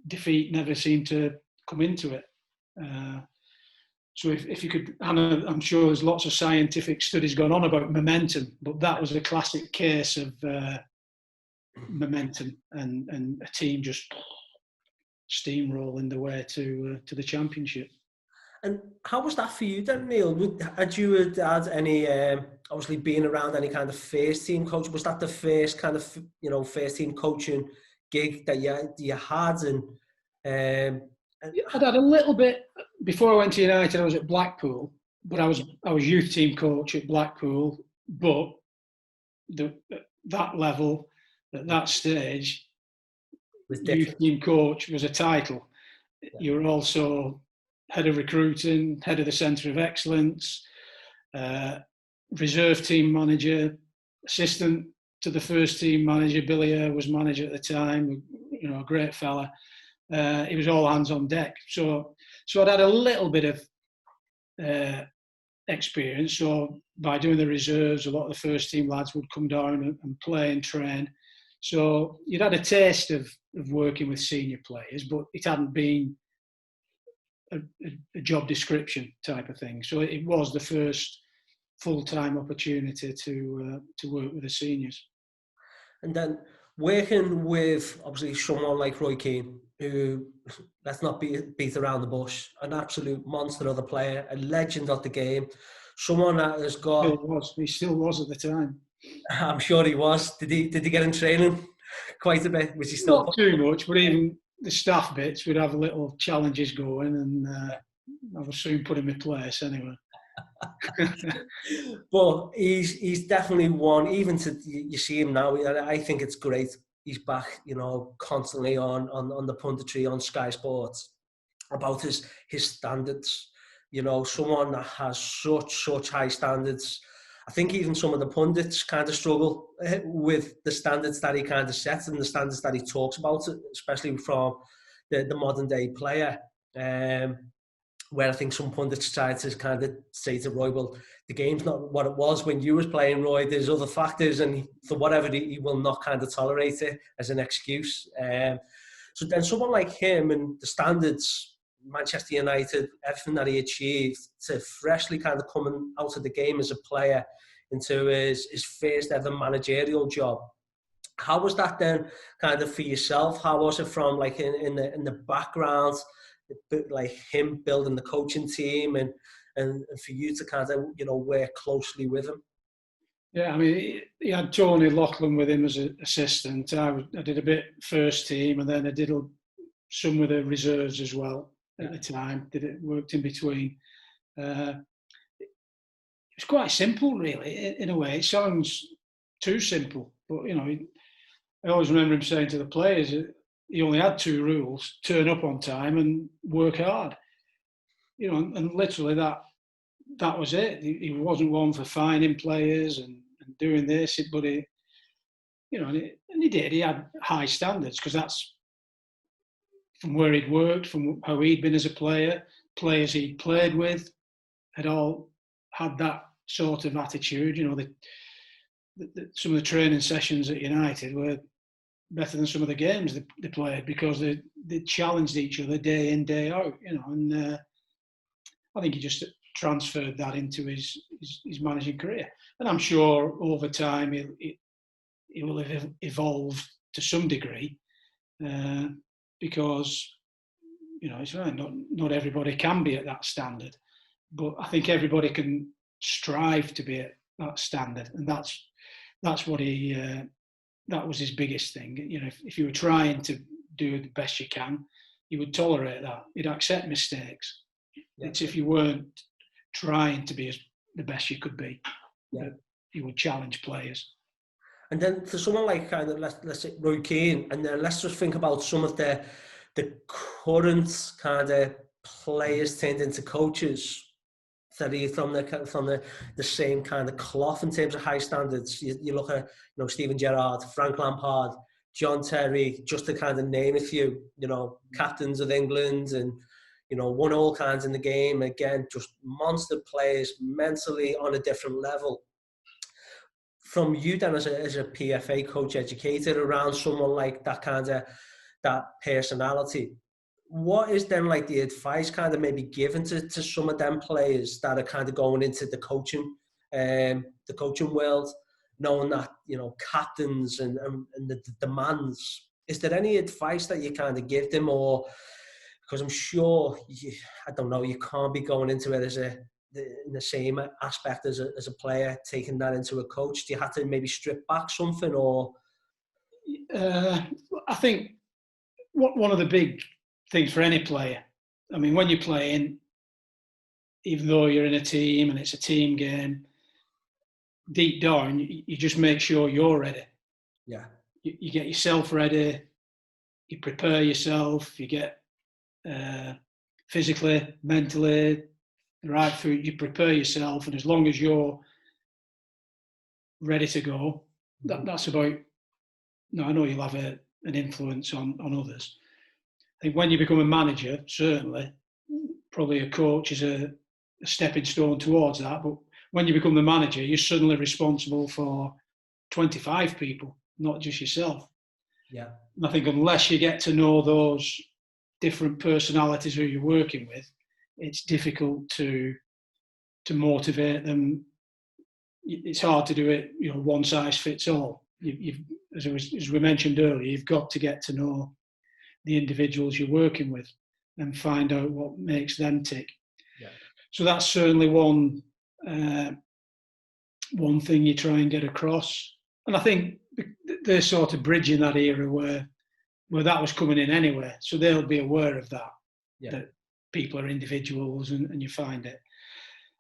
defeat never seemed to come into it. So if you could, and I'm sure there's lots of scientific studies going on about momentum, but that was a classic case of momentum and a team just steamrolling the way to the championship. And how was that for you then, Neil? Had you had any, obviously being around any kind of first team coach, was that the first kind of, you know, first team coaching gig that you had? And I'd had a little bit before I went to United. I was at Blackpool, but I was youth team coach at Blackpool. But that level, at that stage, youth team coach was a title. Yeah. You were also head of recruiting, head of the Centre of Excellence, reserve team manager, assistant to the first team manager. Billy Eyre was manager at the time. You know, a great fella. It was all hands on deck. So I'd had a little bit of experience. So by doing the reserves, a lot of the first team lads would come down and play and train. So you'd had a taste of working with senior players, but it hadn't been a job description type of thing. So it was the first full-time opportunity to work with the seniors. And then working with obviously someone like Roy Keane, who, let's not beat around the bush, an absolute monster of a player, a legend of the game, someone that has got... He still was at the time. I'm sure he was. Did he get in training quite a bit? Was he still... Not too much, but even the staff bits would have little challenges going, and I was soon put in my place anyway. But he's definitely one. Even to you see him now, I think it's great. He's back, you know, constantly on the punditry on Sky Sports about his standards. You know, someone that has such high standards. I think even some of the pundits kind of struggle with the standards that he kind of sets and the standards that he talks about, especially from the modern day player. Where I think some pundits try to kind of say to Roy, well, the game's not what it was when you was playing, Roy. There's other factors, and for whatever he will not kind of tolerate it as an excuse. So then someone like him and the standards, Manchester United, everything that he achieved, to freshly kind of coming out of the game as a player into his first ever managerial job. How was that then kind of for yourself? How was it from like in the background, like him building the coaching team and for you to kind of, you know, work closely with him? Yeah, I mean, he had Tony Loughlin with him as an assistant. I did a bit first team, and then I did some with the reserves as well at the time. Worked in between. It was quite simple, really, in a way. It sounds too simple, but, you know, I always remember him saying to the players, he only had 2 rules: turn up on time and work hard. You know, and literally that was it. He wasn't one for fining players and doing this, but he, you know, and he did. He had high standards because that's from where he'd worked, from how he'd been as a player. Players he'd played with had all had that sort of attitude. You know, some of the training sessions at United were better than some of the games they played, because they challenged each other day in, day out, and I think he just transferred that into his managing career. And I'm sure over time he will have evolved to some degree, because, it's right, not everybody can be at that standard, but I think everybody can strive to be at that standard, and that's what that was his biggest thing. If you were trying to do the best you can, you would tolerate that. You'd accept mistakes. Yeah. It's if you weren't trying to be the best you could be, that you would challenge players. And then for someone like kind of, let's say Roy Keane, and then let's just think about some of the current kind of players turned into coaches that are from the same kind of cloth in terms of high standards. You look at Steven Gerrard, Frank Lampard, John Terry, just to kind of name a few. Captains of England, and won all kinds in the game. Again, just monster players, mentally on a different level. From you then as a PFA coach educator around someone like that kind of that personality, what is then like the advice kind of maybe given to some of them players that are kind of going into the coaching world, knowing that captains and the demands? Is there any advice that you kind of give them, or because I'm sure you can't be going into it in the same aspect as a player, taking that into a coach? Do you have to maybe strip back something, or? I think one of the big things for any player, I mean, when you're playing, even though you're in a team and it's a team game, deep down, you just make sure you're ready. Yeah. You get yourself ready, you prepare yourself, you get physically, mentally, the right food, you prepare yourself, and as long as you're ready to go, that's about. I know you'll have an influence on others. I think when you become a manager, certainly, probably a coach is a stepping stone towards that, but when you become the manager, you're suddenly responsible for 25 people, not just yourself. Yeah. And I think unless you get to know those different personalities who you're working with, it's difficult to motivate them. It's hard to do it, one size fits all. As we mentioned earlier, you've got to get to know the individuals you're working with and find out what makes them tick. Yeah. So that's certainly one thing you try and get across. And I think they're sort of bridging that era where that was coming in anyway. So they'll be aware of that, that people are individuals and you find it.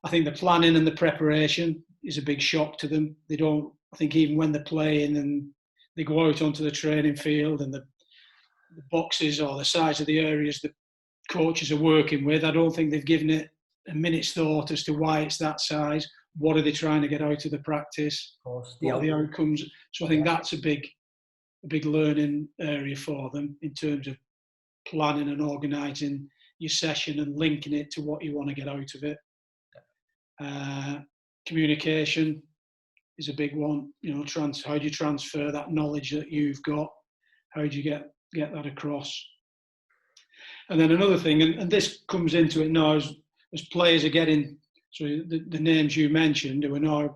I think the planning and the preparation is a big shock to them. They don't, I think even when they're playing and they go out onto the training field and the boxes or the size of the areas the coaches are working with, I don't think they've given it a minute's thought as to why it's that size. What are they trying to get out of the practice? Of course, what are the outcomes? So I think that's a big learning area for them in terms of planning and organising your session and linking it to what you want to get out of it. Communication is a big one. How do you transfer that knowledge that you've got? How do you get that across? And then another thing, and this comes into it now as players are getting, so the names you mentioned who are now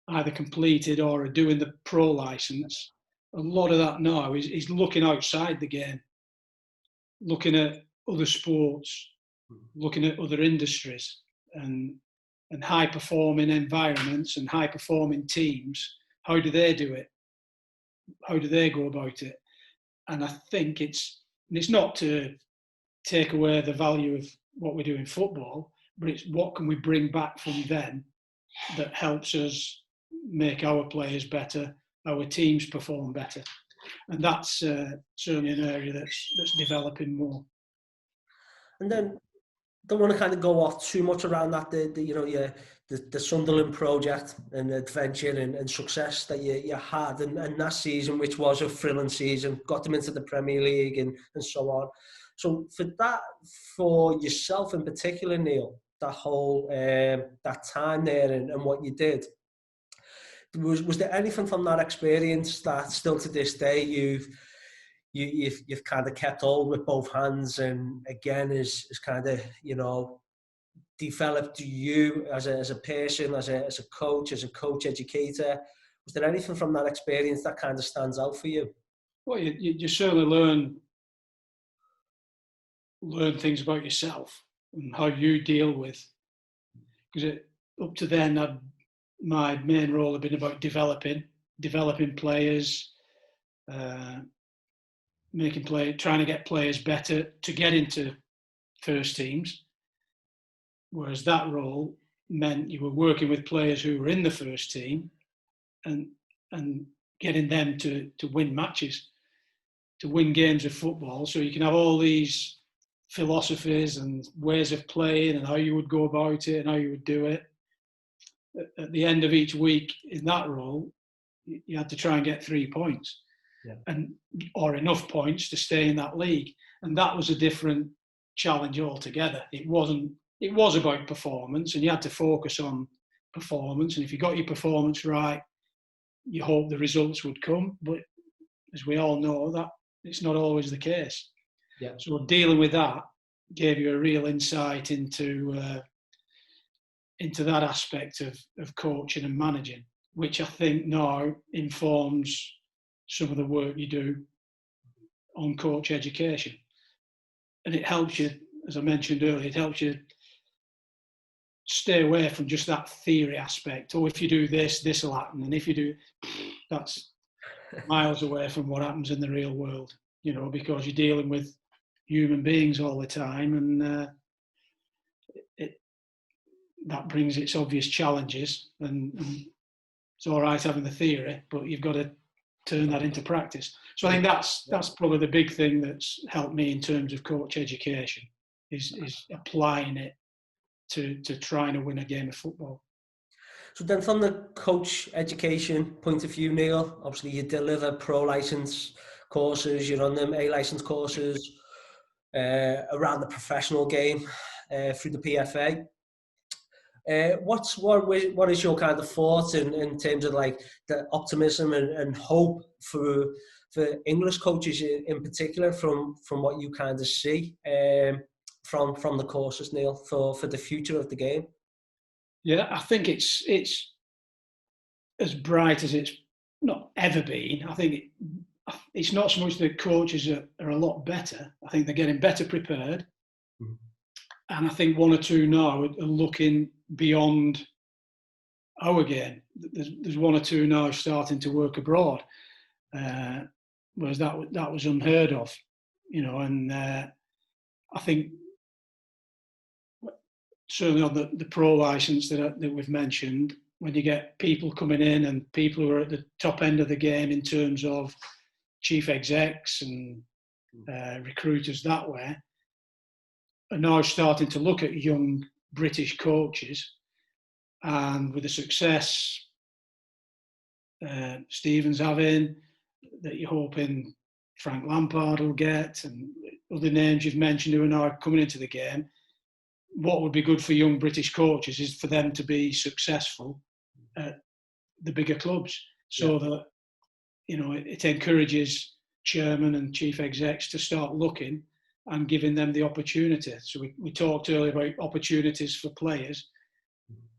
either completed or are doing the pro license, a lot of that now is looking outside the game, looking at other sports, looking at other industries and high performing environments and high performing teams. How do they do it? How do they go about it? And I think it's not to take away the value of what we do in football, but it's what can we bring back from them that helps us make our players better, our teams perform better. And that's certainly an area that's developing more. And then, don't want to kind of go off too much around that, the Sunderland project and adventure and success that you had and that season, which was a thrilling season, got them into the Premier League and so on. So for yourself in particular, Neil, that whole that time there and what you did, Was there anything from that experience that still to this day you've kind of kept hold with both hands, and again is kind of, you know, developed you as a person, as a coach educator? Was there anything from that experience that kind of stands out for you? Well, you certainly learn things about yourself and how you deal with, because up to then my main role had been about developing players, trying to get players better to get into first teams, whereas that role meant you were working with players who were in the first team and getting them to win matches, to win games of football. So you can have all these philosophies and ways of playing and how you would go about it and how you would do it. At the end of each week in that role, you had to try and get 3 points, or enough points to stay in that league. And that was a different challenge altogether. It was about performance, and you had to focus on performance. And if you got your performance right, you hope the results would come. But as we all know, that it's not always the case. Yeah. So dealing with that gave you a real insight into that aspect of coaching and managing, which I think now informs some of the work you do on coach education. And it helps you, as I mentioned earlier, it helps you stay away from just that theory aspect. Oh, if you do this, this will happen. And if you do, that's miles away from what happens in the real world, you know, because you're dealing with human beings all the time, and that brings its obvious challenges. And it's all right having the theory, but you've got to turn that into practice. So I think that's probably the big thing that's helped me in terms of coach education, is applying it to trying to win a game of football. So then from the coach education point of view, Neil, obviously you deliver pro license courses, you run them A license courses around the professional game through the PFA. What is your kind of thoughts in terms of like the optimism and hope for English coaches in particular from what you kind of see from the courses, Neil, for the future of the game? Yeah, I think it's as bright as it's not ever been. I think it's not so much that coaches are a lot better. I think they're getting better prepared. Mm-hmm. And I think one or two now are looking beyond our game. There's one or two now starting to work abroad, whereas that was unheard of, you know. And I think certainly on the pro license that we've mentioned, when you get people coming in and people who are at the top end of the game in terms of chief execs and recruiters that way, are now starting to look at young British coaches, and with the success Stephen's having, that you're hoping Frank Lampard will get, and other names you've mentioned who are now coming into the game, what would be good for young British coaches is for them to be successful at the bigger clubs, so that, you know, it encourages chairman and chief execs to start looking and giving them the opportunity. So we talked earlier about opportunities for players.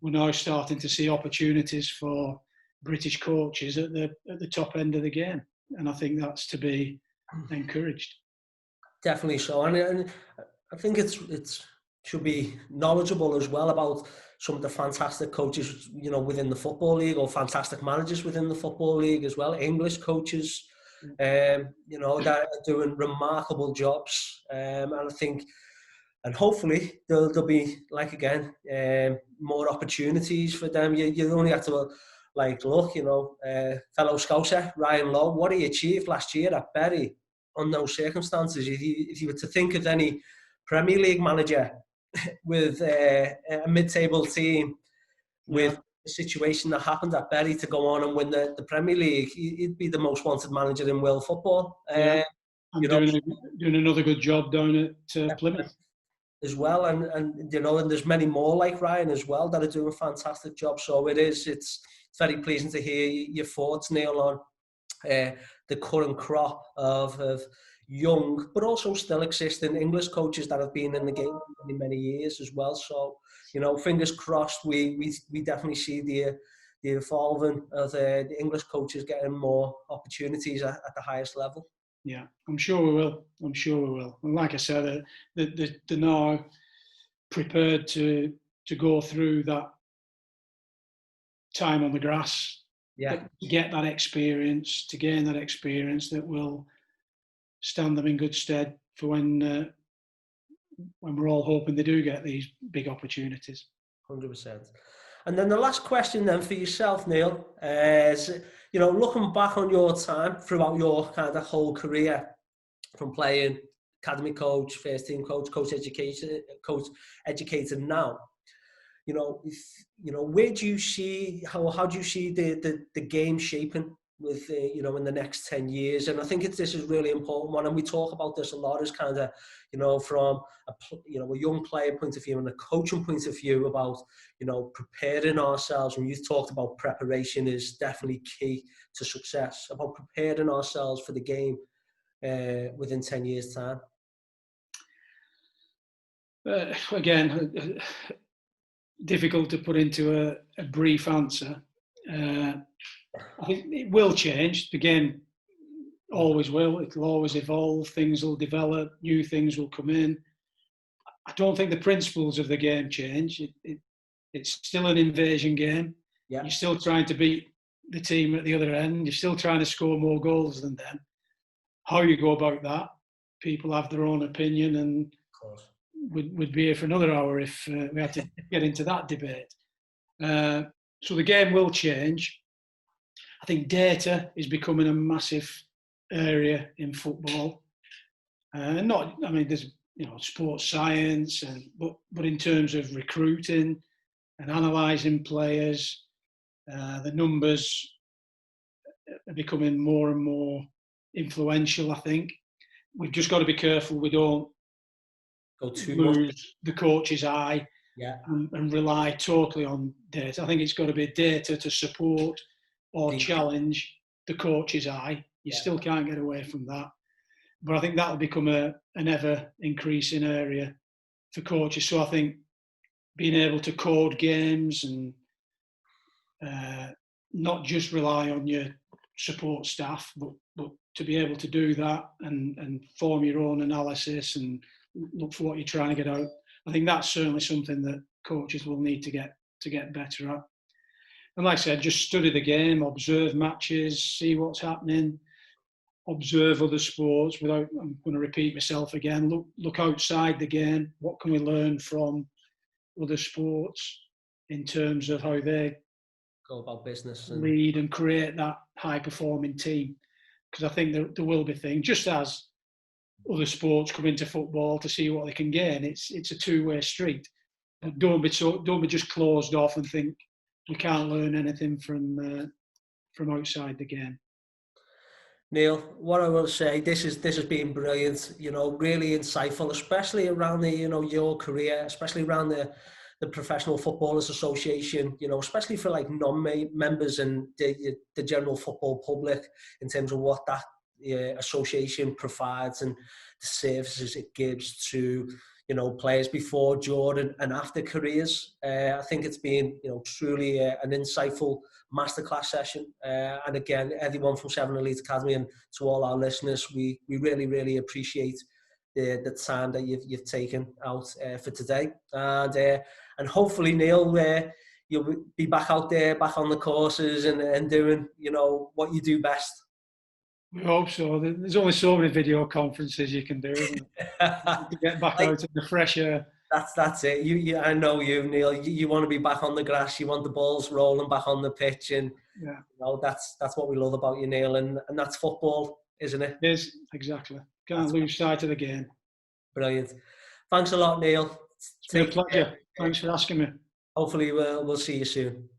We're now starting to see opportunities for British coaches at the top end of the game, and I think that's to be encouraged. Definitely so, and I think it's should be knowledgeable as well about some of the fantastic coaches, you know, within the Football League, or fantastic managers within the Football League as well, English coaches, you know, that are doing remarkable jobs. And I think, and hopefully there'll be, like, again, more opportunities for them. You only have to, like, look, you know, fellow Scouser, Ryan Lowe, what he achieved last year at Bury on those circumstances. If you were to think of any Premier League manager with a mid-table team, with the situation that happened at Bury, to go on and win the Premier League, he'd be the most wanted manager in world football. And doing another good job down at Plymouth as well, and you know, and there's many more like Ryan as well that are doing a fantastic job. So it's very pleasing to hear your thoughts, Neil, on the current crop of young, but also still existing English coaches that have been in the game for many, many years as well. So, fingers crossed, we definitely see the evolving of the English coaches getting more opportunities at the highest level. Yeah, I'm sure we will. And like I said, they're now prepared to go through that time on the grass, to get that experience, to gain that experience that will stand them in good stead for when we're all hoping they do get these big opportunities. 100%. And then the last question then for yourself, Neil, is, looking back on your time throughout your kind of whole career, from playing academy coach, first team coach, coach educator now, where do you see, how do you see the game shaping with, in the next 10 years? And I think this is really important one. And we talk about this a lot as kind of, from a young player point of view and a coaching point of view about, preparing ourselves. And you've talked about preparation is definitely key to success, about preparing ourselves for the game within 10 years' time. Again, difficult to put into a brief answer. I think it will change. The game always will. It'll always evolve. Things will develop. New things will come in. I don't think the principles of the game change. It's still an invasion game. Yeah. You're still trying to beat the team at the other end. You're still trying to score more goals than them. How you go about that, people have their own opinion, and of course, would be here for another hour if we had to get into that debate. So the game will change. I think data is becoming a massive area in football. There's sports science, but in terms of recruiting and analysing players, the numbers are becoming more and more influential. I think we've just got to be careful we don't go too lose much the coach's eye, and rely totally on data. I think it's got to be data to support or challenge the coach's eye. You still can't get away from that. But I think that'll become an ever increasing area for coaches. So I think being able to code games and not just rely on your support staff, but to be able to do that and form your own analysis and look for what you're trying to get out. I think that's certainly something that coaches will need to get better at. And like I said, just study the game, observe matches, see what's happening, observe other sports. I'm going to repeat myself again. Look outside the game. What can we learn from other sports in terms of how they go about business, lead and create that high-performing team? Because I think there will be things, just as other sports come into football to see what they can gain. It's a two-way street. But don't be just closed off and think we can't learn anything from outside the game. Neil, what I will say, this has been brilliant. Really insightful, especially around the your career, especially around the Professional Footballers Association. Especially for like non-members and the general football public, in terms of what that association provides and the services it gives to players before, during and after careers. I think it's been truly an insightful masterclass session, and again, everyone from 7 Elite Academy and to all our listeners, we really appreciate the time that you've taken out for today, and hopefully, Neil, you'll be back out there, back on the courses and doing what you do best. We hope so. There's only so many video conferences you can do, isn't it? To get back out in the fresh air. That's it. I know you, Neil. You want to be back on the grass. You want the balls rolling back on the pitch, and that's what we love about you, Neil. And that's football, isn't it? It is, exactly. Can't lose sight of the game. Brilliant. Thanks a lot, Neil. It's been a pleasure. Thanks for asking me. Hopefully, we'll see you soon.